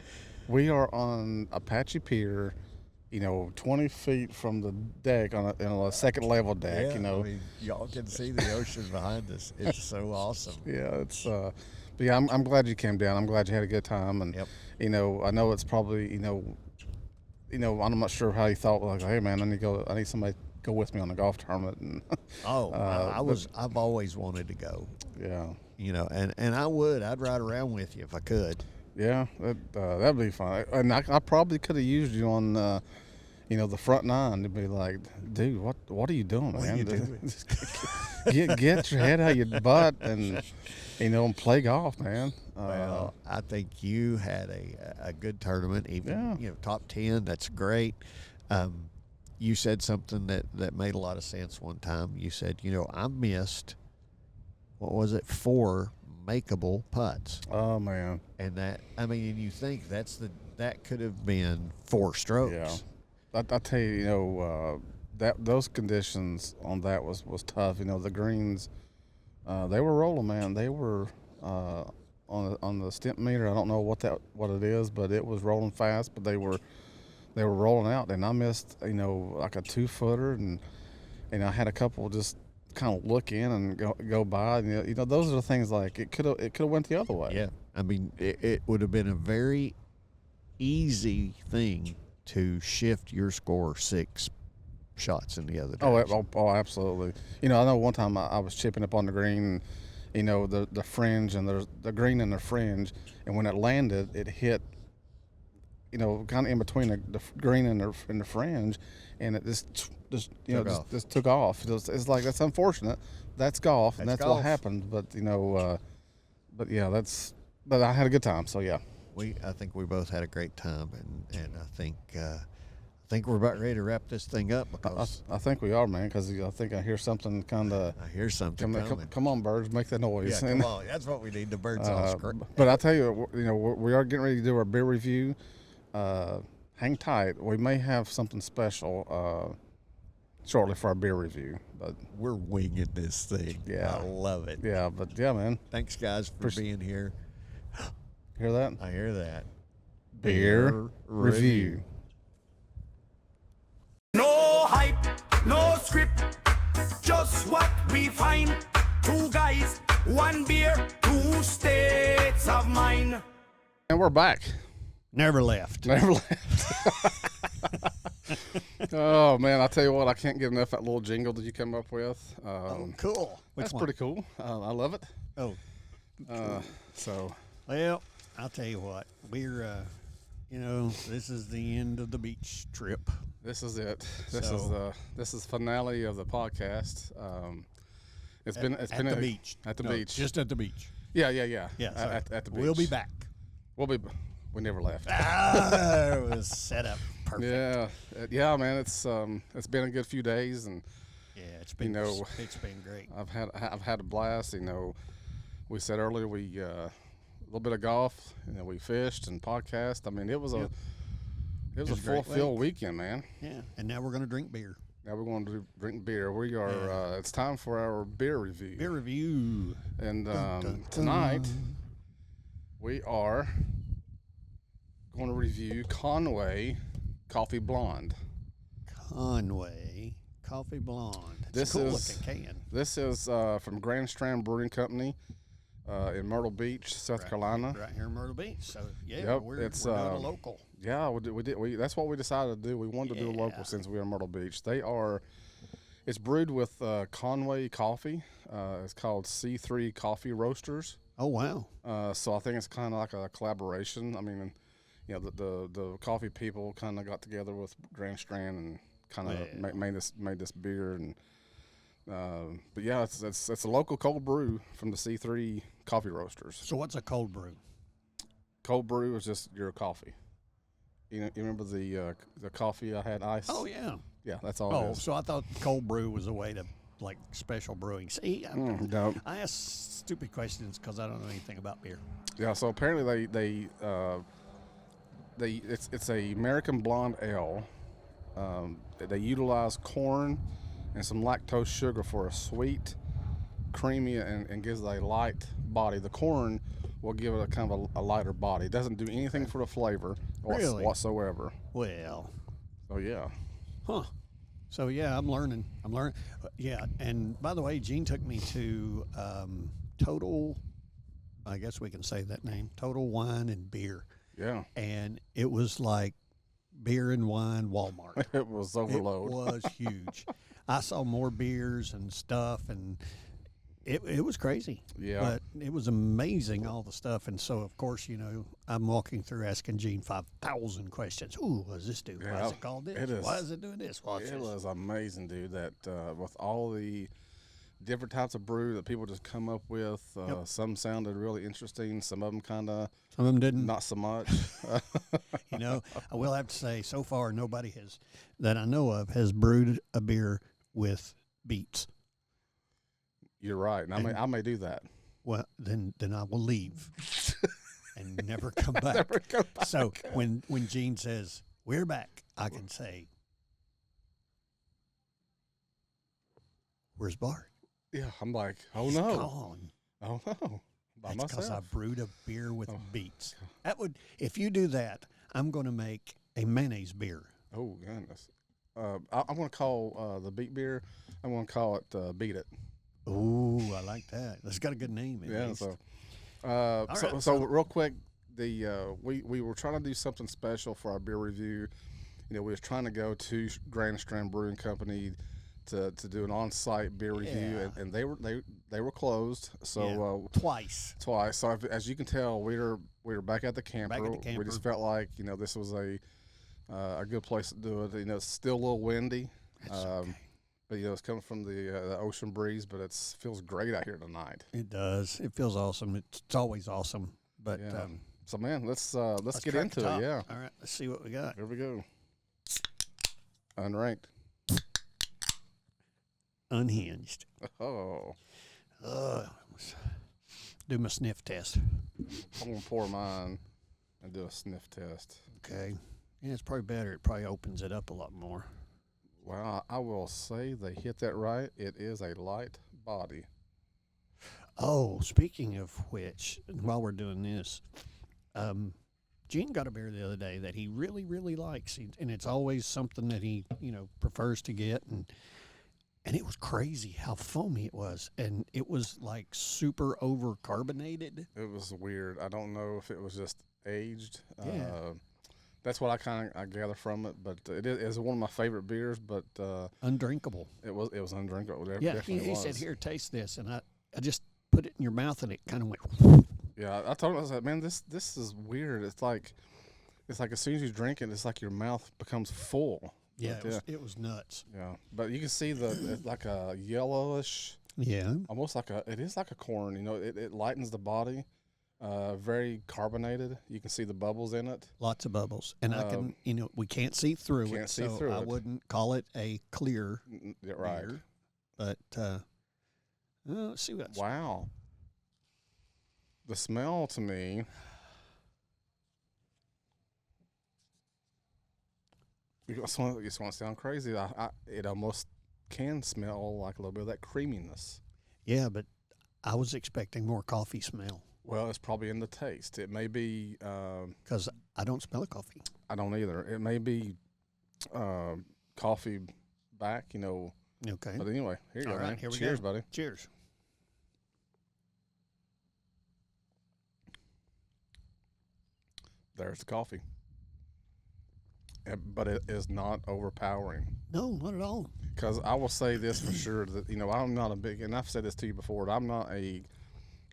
We are on Apache Pier, 20 feet from the deck on a second level deck, y'all can see the ocean behind us. It's so awesome. Yeah, but yeah, I'm glad you came down. I'm glad you had a good time. And, I know it's probably, I'm not sure how you thought, like, hey, man, I need somebody to go with me on the golf tournament. And I've always wanted to go. Yeah. And I'd ride around with you if I could. Yeah, that'd be fun. And I probably could have used you on, the front nine to be like, dude, what are you doing, man? What are you doing? Get your head out of your butt and, and play golf, man. Well, I think you had a good tournament, even, top 10. That's great. You said something that made a lot of sense one time. You said, I missed, 4 makeable putts. Oh, man. And you think that could have been 4 strokes. Yeah. I tell you, those conditions on that was tough. The greens, they were rolling, man. They were on the stimp meter. I don't know what it is, but it was rolling fast. But they were rolling out, and I missed like a 2-footer, and I had a couple just kind of look in and go by. And, those are the things like it could have went the other way. Yeah, it would have been a very easy thing to shift your score 6 shots in the other direction. Oh, absolutely. I know one time I was chipping up on the green, the fringe and the green and the fringe, and when it landed, it hit, kind of in between the green and the fringe, and it just took off. It's like, that's unfortunate. That's golf, and that's golf. What happened. But but yeah, but I had a good time. So yeah. I think we both had a great time, and I think we're about ready to wrap this thing up, because I think we are, man, because I think I hear something kind of. I hear something coming. Come on, birds, make that noise. Yeah, come on. That's what we need. The birds all scream. But I tell you, we are getting ready to do our beer review. Hang tight. We may have something special shortly for our beer review. But we're winging this thing. Yeah, I love it. Yeah, but yeah, man. Thanks, guys, for being here. Hear that? I hear that. Beer review. No hype, no script, just what we find. 2 guys, 1 beer, 2 states of mind. And we're back. Never left. Oh, man, I tell you what, I can't get enough of that little jingle that you come up with. Cool. That's pretty cool. I love it. Oh. So. Well, I'll tell you what, we're, this is the end of the beach trip. This is it. This is finale of the podcast. It's been at the beach. At the beach. Just at the beach. Yeah. At the beach. We'll be back. We never left. It was set up perfect. Yeah, man. It's been a good few days, and it's been great. I've had a blast. We said earlier we a little bit of golf. We fished and podcast. It was a full field weekend, man. Yeah, and now we're going to drink beer. Now we're going to drink beer. We are. It's time for our beer review. Beer review. And tonight we are going to review Conway Coffee Blonde. Conway Coffee Blonde. This cool is looking can. This is from Grand Strand Brewing Company in Myrtle Beach, South Carolina. Right here in Myrtle Beach. So we're doing a local. Yeah, we did. That's what we decided to do. We wanted to do a local since we are in Myrtle Beach. It's brewed with Conway coffee. It's called C3 Coffee Roasters. Oh wow! So I think it's kind of like a collaboration. The coffee people kind of got together with Grand Strand and kind of made this beer, and But yeah, it's a local cold brew from the C3 coffee roasters. So what's a cold brew? Cold brew is just your coffee. You remember the coffee I had iced? Oh yeah. Yeah, that's all it Oh, is. so I thought cold brew was a way to like special brewing. See, No. I ask stupid questions because I don't know anything about beer. Yeah, so apparently it's a American blonde ale. They utilize corn and some lactose sugar for a sweet, creamy, and gives it a light body. The corn will give it a kind of a lighter body. It doesn't do anything for the flavor Really? whatsoever. Well, So yeah. huh. So yeah, I'm learning. Yeah, and by the way, Gene took me to Total. I guess we can say that name. Total Wine and Beer, Yeah. and it was like beer and wine Walmart. It was overload. It was huge. I saw more beers and stuff, and it was crazy. Yeah. But it was amazing, all the stuff. And so, of course, I'm walking through asking Gene 5,000 questions. Ooh, what does this do? Why is it called this? It is. Why is it doing this? What's It this? was amazing, dude, that with all the different types of brew that people just come up with, some sounded really interesting. Some of them kind of Some of them didn't. not so much. I will have to say, so far, nobody that I know of has brewed a beer with beets. You're right. And I may do that. Well, then I will leave and never come back. Never go back. So when Gene says, we're back, I can say, where's Bart? Yeah, I'm like, oh He's no. gone. Oh no. By That's because I myself. brewed a beer with beets. If you do that, I'm going to make a mayonnaise beer. Oh goodness. I'm going to call the beet beer, I'm going to call it Beat It. Ooh, I like that. That's got a good name. At Yeah, least. so right, so real quick, we were trying to do something special for our beer review. We was trying to go to Grand Strand Brewing Company to do an on-site beer review, and they were closed. So twice. So as you can tell, we were back at the camper. We just felt like this was a good place to do it. It's still a little windy. Okay. But it's coming from the ocean breeze, but it feels great out here tonight. It does. It feels awesome. It's always awesome. But Yeah. So man, let's get crack into the it. top. Yeah. All right. Let's see what we got. Here we go. Unranked. Unhinged. Oh, Do my sniff test. I'm gonna pour mine and do a sniff test. Okay. Yeah, it's probably better. It probably opens it up a lot more. Well, I will say they hit that right. It is a light body. Oh, speaking of which, while we're doing this, Gene got a beer the other day that he really, really likes, and it's always something that he, prefers to get, and it was crazy how foamy it was, and it was like super over carbonated. It was weird. I don't know if it was just aged. Yeah. That's what I gather from it, but it is one of my favorite beers. But Undrinkable. it was undrinkable. It Yeah, definitely he was. said, "Here, taste this," and I just put it in your mouth, and it kind of went. Yeah, I told him, I was like, man, this is weird. It's like as soon as you drink it, it's like your mouth becomes full. Yeah, But, it was nuts. yeah. But you can see it's like a yellowish, Yeah. almost it is like a corn. It lightens the body. Very carbonated. You can see the bubbles in it. Lots of bubbles, and I can, we can't see through Can't it, see so through I it. wouldn't call it a clear Yeah, right. beer. But let's see what's. Wow. The smell to me. It's going to sound crazy. It almost can smell like a little bit of that creaminess. Yeah, but I was expecting more coffee smell Well, it's probably in the taste. It may be. because I don't smell a coffee. I don't either. It may be coffee back. Okay. But anyway, here you All go, right, man. here we Cheers, go. buddy. Cheers. There's the coffee. But it is not overpowering. No, not at all. Because I will say this for sure that I'm not a big, and I've said this to you before, that I'm not a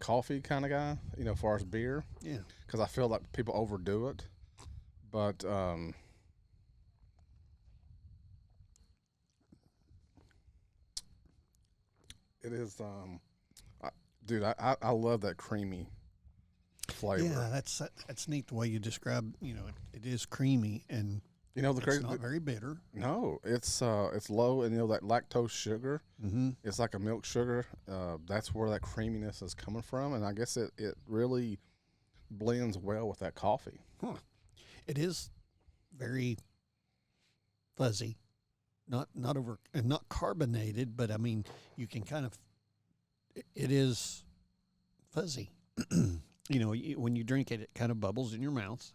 coffee kind of guy. As far as beer, Yeah. because I feel like people overdo it. But It is, dude. I love that creamy flavor. Yeah, that's neat the way you describe. You know, it is creamy and You know the it's crazy. not very bitter. No, it's low, and you know that lactose sugar. Mm-hmm. It's like a milk sugar. That's where that creaminess is coming from, and I guess it really blends well with that coffee. Huh. It is very fuzzy, not over and not carbonated, but I mean you can kind of. It is fuzzy. You know, when you drink it, it kind of bubbles in your mouth.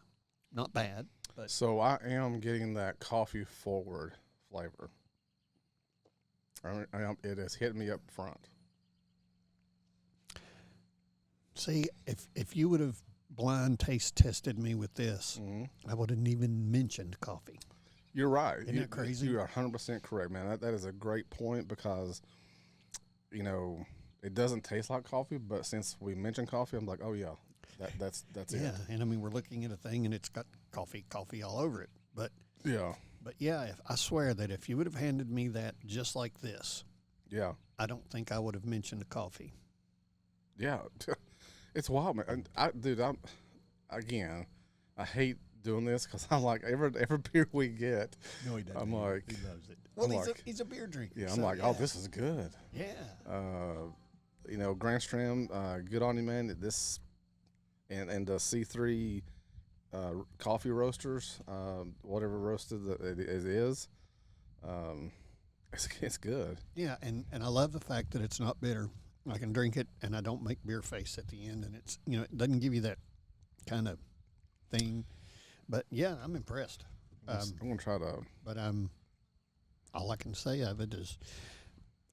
Not bad, but So I am getting that coffee forward flavor. It has hit me up front. see if you would have blind taste tested me with this, I wouldn't even mentioned coffee. You're right. Isn't that crazy? You are 100% correct, man. That is a great point because, you know, it doesn't taste like coffee, but since we mentioned coffee, I'm like, oh yeah, that's Yeah, it. and I mean we're looking at a thing and it's got coffee all over it, but Yeah, yeah, I swear that if you would have handed me that just like this, yeah, I don't think I would have mentioned the coffee. yeah. It's wild, man. I hate doing this because I'm like every beer we get, No, he doesn't. I'm like, he loves it. Well, I'm like, he's a beer drinker. yeah, I'm so, like, oh, this is good. Yeah. You know, Grand Stram, good on you, man. This and the C3 coffee roasters, whatever roasted it is, it's good. Yeah, and I love the fact that it's not bitter. I can drink it, and I don't make beer face at the end, and it's it doesn't give you that kind of thing. But yeah, I'm impressed. I'm gonna try to. But all I can say of it is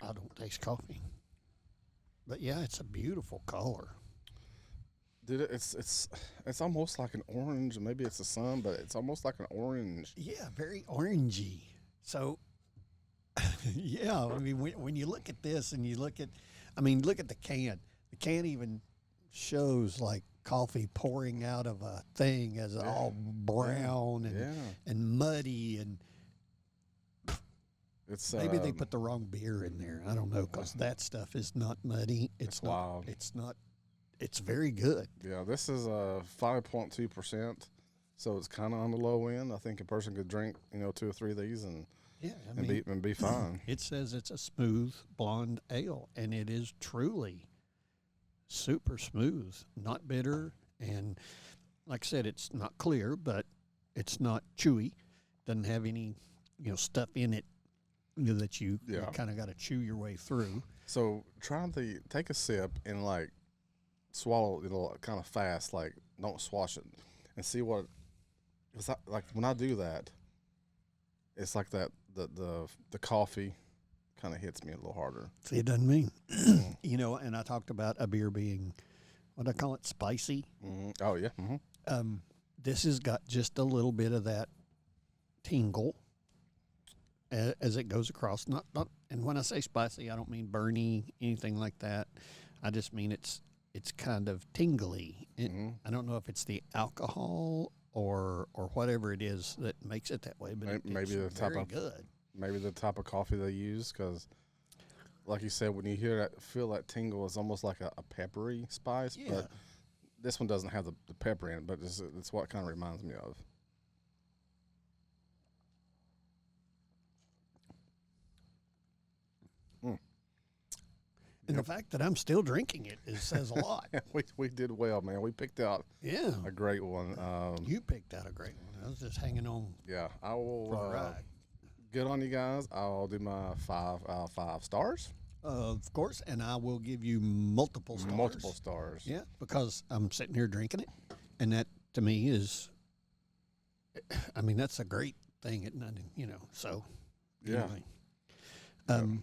I don't taste coffee. But yeah, it's a beautiful color. Dude, it's almost like an orange. Maybe it's the sun, but it's almost like an orange. Yeah, very orangey. So, yeah, I mean, when you look at this and you look at the can. The can even shows like coffee pouring out of a thing as all brown and muddy, and It's maybe they put the wrong beer in there. I don't know, because that stuff is not muddy. It's not. wild. It's not. It's very good. Yeah, this is 5.2%, so it's kind of on the low end. I think a person could drink 2 or 3 of these and Yeah, I mean, be fine. it says it's a smooth blonde ale, and it is truly super smooth, not bitter, and like I said, it's not clear, but it's not chewy. Doesn't have any stuff in it that you kind of got to chew your way through. So take a sip and like swallow it kind of fast, like don't swash it, and see what. It's like when I do that, it's like that the coffee kind of hits me a little harder. See, it doesn't mean and I talked about a beer being, what do I call it, spicy. Mm-hmm. Oh yeah. Mm-hmm. This has got just a little bit of that tingle as it goes across. Not, and when I say spicy, I don't mean burny, anything like that. I just mean it's kind of tingly. I don't know if it's the alcohol or whatever it is that makes it that way, but maybe the type of good. Maybe the type of coffee they use, because, like you said, when you feel that tingle, it's almost like a peppery spice. Yeah. But this one doesn't have the pepper in it, but it's what it kind of reminds me of. And the fact that I'm still drinking it says a lot. we did well, man. We picked out Yeah. a great one. You picked out a great one. I was just hanging on Yeah, I will. for the ride. Good on you guys. I'll do my 5 out of 5 stars. Of course, and I will give you multiple stars. Multiple stars. Yeah, because I'm sitting here drinking it, and that to me is, I mean, that's a great thing, isn't it? So. Yeah. Anyway.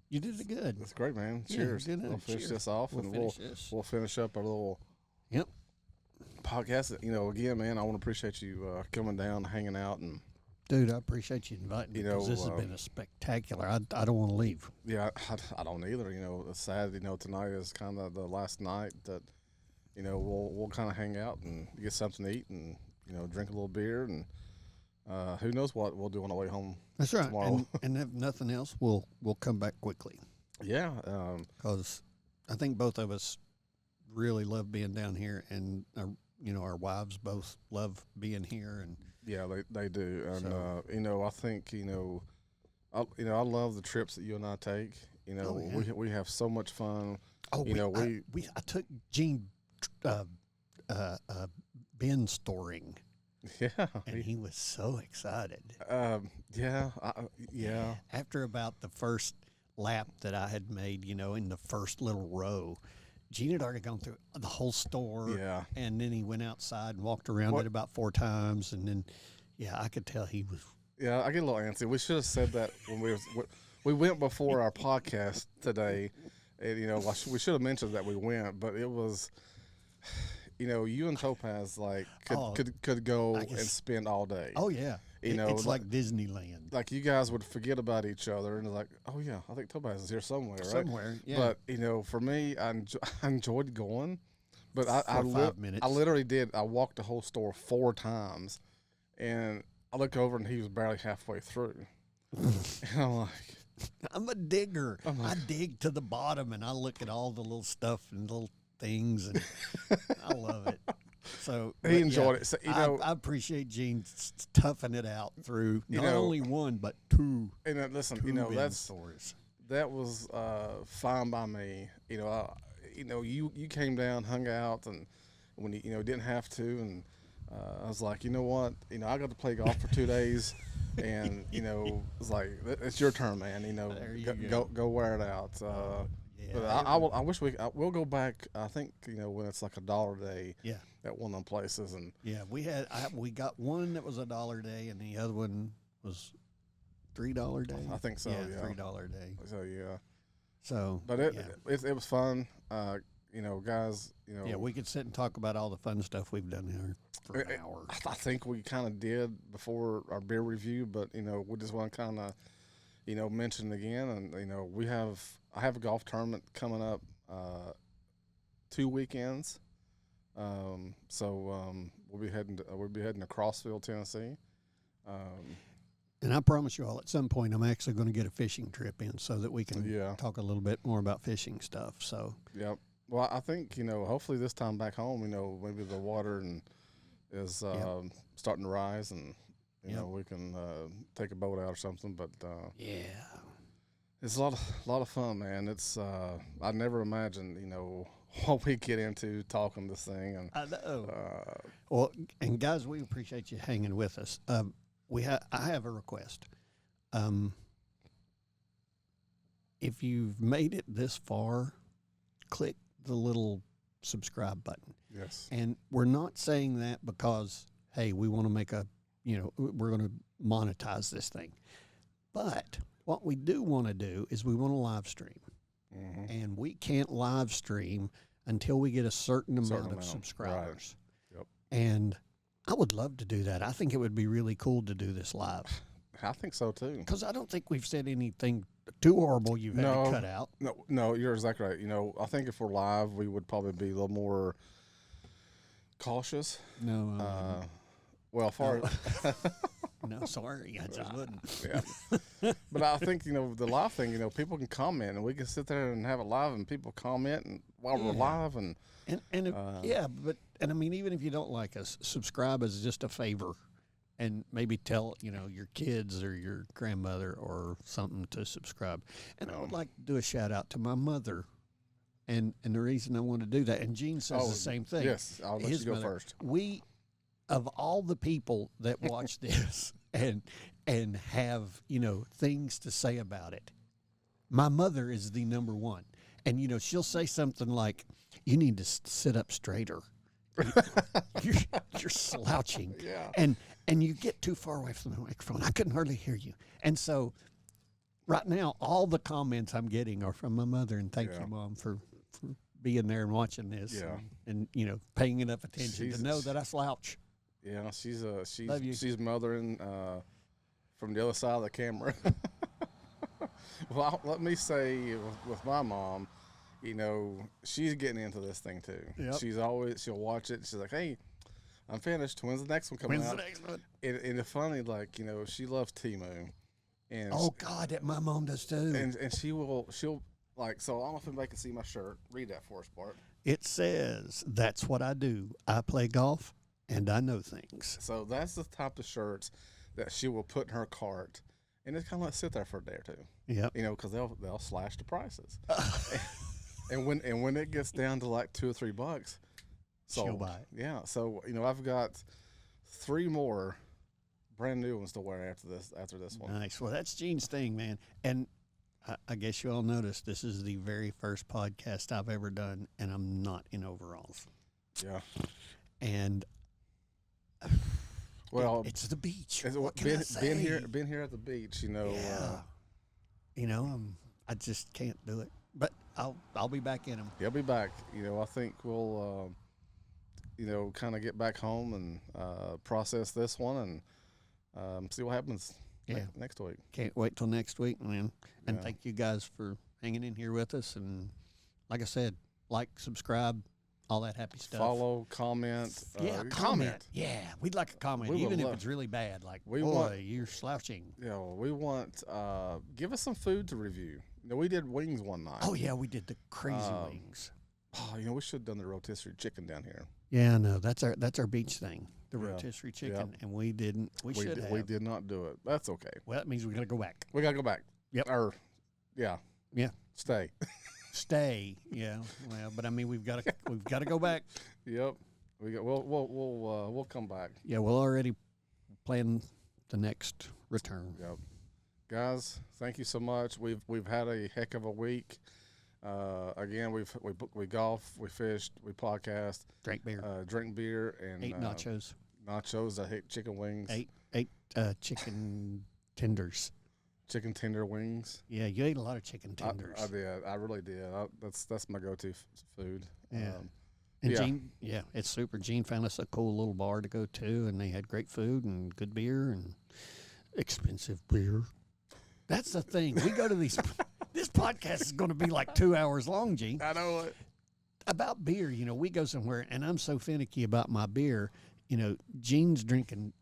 You did it good. That's great, man. Yeah, Cheers. you did it. We'll finish Cheers. this off, We'll and finish this. we'll finish up our little Yep. podcast. Again, man, I want to appreciate you coming down, hanging out, and Dude, I appreciate you inviting me, because this has been a spectacular. I don't want to leave. yeah, I don't either. It's sad. Tonight is kind of the last night that we'll kind of hang out and get something to eat and drink a little beer and who knows what we'll do on the way home. That's right. Tomorrow. And if nothing else, we'll come back quickly. Yeah. Because I think both of us really love being down here, and our wives both love being here, and yeah, they do, and so, I think I love the trips that you and I take. We have so much fun. Oh, I took Gene bin storing. Yeah, and he was so excited. Yeah. After about the first lap that I had made, in the first little row, Gene had already gone through the whole store. Yeah. And then he went outside and walked around it about 4 times. And then, I could tell he was. Yeah, I get a little antsy. We should have said that when we went before our podcast today. And, we should have mentioned that we went, but it was, you and Topaz could go and spend all day. Oh yeah, it's like Disneyland. Like you guys would forget about each other, and it's like, oh yeah, I think Topaz is here somewhere, right? Somewhere, yeah. But for me, I enjoyed going, but I 5 minutes. I literally did. I walked the whole store 4 times, and I look over and he was barely halfway through, and I'm like. I'm a digger. I dig to the bottom, and I look at all the little stuff and little things, and I love it. So he enjoyed it. So, I appreciate Gene toughing it out through not only one but 2. And listen, that was fine by me. You came down, hung out, and when you didn't have to, and I was like, you know what, I got to play golf for 2 days. And it's like it's your turn, man. There you go wear it out. But I wish we'll go back. I think when it's like $1 a day. Yeah. At one of them places, and we got one that was $1 a day, and the other one was $3 a day. I think so. Yeah. $3 a day. So yeah. So, but it was fun. Guys. Yeah, we could sit and talk about all the fun stuff we've done here for an hour. I think we kind of did before our beer review, but we just want to kind of mention again, and I have a golf tournament coming up 2 weekends, so we'll be heading to Crossville, Tennessee. And I promise you all, at some point, I'm actually going to get a fishing trip in so that we can talk a little bit more about fishing stuff. So yep. Well, I think hopefully this time back home, maybe the water is starting to rise, and we can take a boat out or something. But it's a lot of fun, man. It's I never imagined what we get into talking this thing, and I know. Well, and guys, we appreciate you hanging with us. I have a request. If you've made it this far, click the little subscribe button. Yes. And we're not saying that because, hey, we want to make we're going to monetize this thing. But what we do want to do is we want to live stream. Mm-hmm. And we can't live stream until we get a certain amount of subscribers. Right. Yep. And I would love to do that. I think it would be really cool to do this live. I think so too. Because I don't think we've said anything too horrible you've had to cut out. No, you're exactly right. I think if we're live, we would probably be a little more cautious. No. Well, far no, sorry, I just wouldn't. Yeah. But I think the live thing. People can comment, and we can sit there and have it live, and people comment, and while we're live, and I mean, even if you don't like us, subscribe as just a favor. And maybe tell, your kids or your grandmother or something to subscribe. And I would like to do a shout out to my mother. And the reason I want to do that, and Gene says the same thing. Yes, I'll let you go first. We, of all the people that watch this and have, things to say about it, my mother is the number one. And, she'll say something like, you need to sit up straighter. You're slouching. Yeah. And you get too far away from the microphone. I couldn't hardly hear you. And so right now, all the comments I'm getting are from my mother. And thank you, Mom, for being there and watching this. Yeah. And paying enough attention to know that I slouch. Yeah, she's mothering from the other side of the camera. Well, let me say with my mom, she's getting into this thing too. Yep. She'll watch it. She's like, hey, I'm finished. When's the next one coming When's out? the next one? And it's funny, like, she loves Timu. And Oh, God, that my mom does too. and she'll like, so I don't know if anybody can see my shirt. Read that for us, Bart. It says, that's what I do. I play golf and I know things. So that's the type of shirts that she will put in her cart, and it's kind of like sit there for a day or two. Yep. Because they'll slash the prices. and when it gets down to like $2 or $3, she'll buy it. Yeah. So I've got 3 more brand new ones to wear after this one. Nice. Well, that's Gene's thing, man. And I guess you all noticed this is the very first podcast I've ever done, and I'm not in overalls. Yeah. And well, it's the beach. What can I say? Been here at the beach, Yeah. I just can't do it. But I'll be back in them. He'll be back. I think we'll kind of get back home and process this one and see what happens next week. Can't wait till next week, man. And Yeah. thank you guys for hanging in here with us. And like I said, like, subscribe, all that happy stuff. Follow, comment. Comment. Yeah, we'd like a comment, We would even if love- it's really bad. Like, We boy, want- you're slouching. We want give us some food to review. We did wings one night. Oh, yeah, we did the crazy wings. Oh, we should have done the rotisserie chicken down here. Yeah, no, that's our beach thing, the Yeah. rotisserie chicken, Yep. and we didn't. We should have. We did not do it. That's okay. Well, that means we got to go back. We gotta go back. Yep. Yeah. Stay. Stay. Yeah. Well, but I mean, we've got to go back. Yep. We'll come back. Yeah, we'll already plan the next return. Yep. Guys, thank you so much. We've had a heck of a week. Again, we golf, we fished, we podcast, Drink beer, drink beer, and ate nachos. Nachos. I hate chicken wings. Ate chicken tenders. Chicken tender wings. Yeah, you ate a lot of chicken tenders. I did. I really did. That's my go-to food. Yeah. And yeah. Gene, it's super. Gene found us a cool little bar to go to, and they had great food and good beer and expensive beer. That's the thing. We go to these. This podcast is going to be like 2 hours long, Gene. I know it. About beer, we go somewhere, and I'm so finicky about my beer. Gene's drinking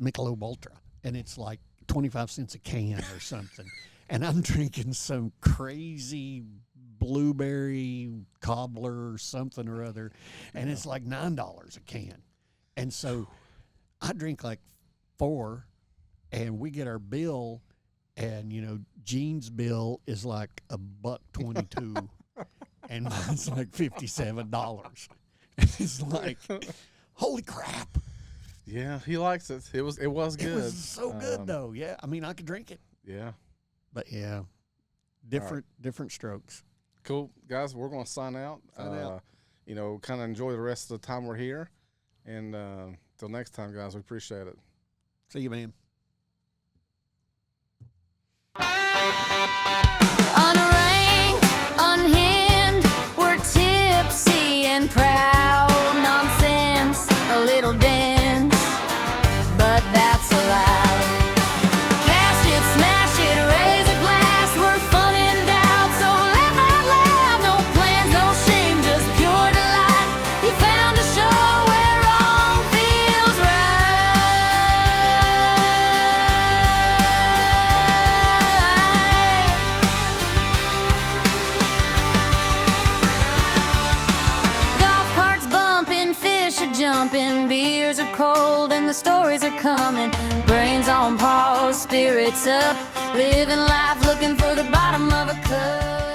Michelob Ultra, and it's like 25 cents a can or something. And I'm drinking some crazy blueberry cobbler or something or other, and it's like $9 a can. And so I drink like 4, and we get our bill, and Gene's bill is like $1.22, and mine's like $57. And it's like, holy crap! Yeah, he likes it. It was good. It was so good though. Yeah, I mean, I could drink it. Yeah. But yeah, different strokes. Cool, guys. We're gonna sign out. Kind of enjoy the rest of the time we're here, and till next time, guys. We appreciate it. See you, man. Unranked, unhinged, we're tipsy and proud. Nonsense, a little dense, but that's allowed. Cash it, smash it, raise a glass. We're fun and doubt, so laugh out loud. No plans, no shame, just pure delight. You found a show where wrong feels right. Golf carts bumping, fish are jumping, beers are cold and the stories are coming. Brains on pause, spirits up, living life looking for the bottom of a cup.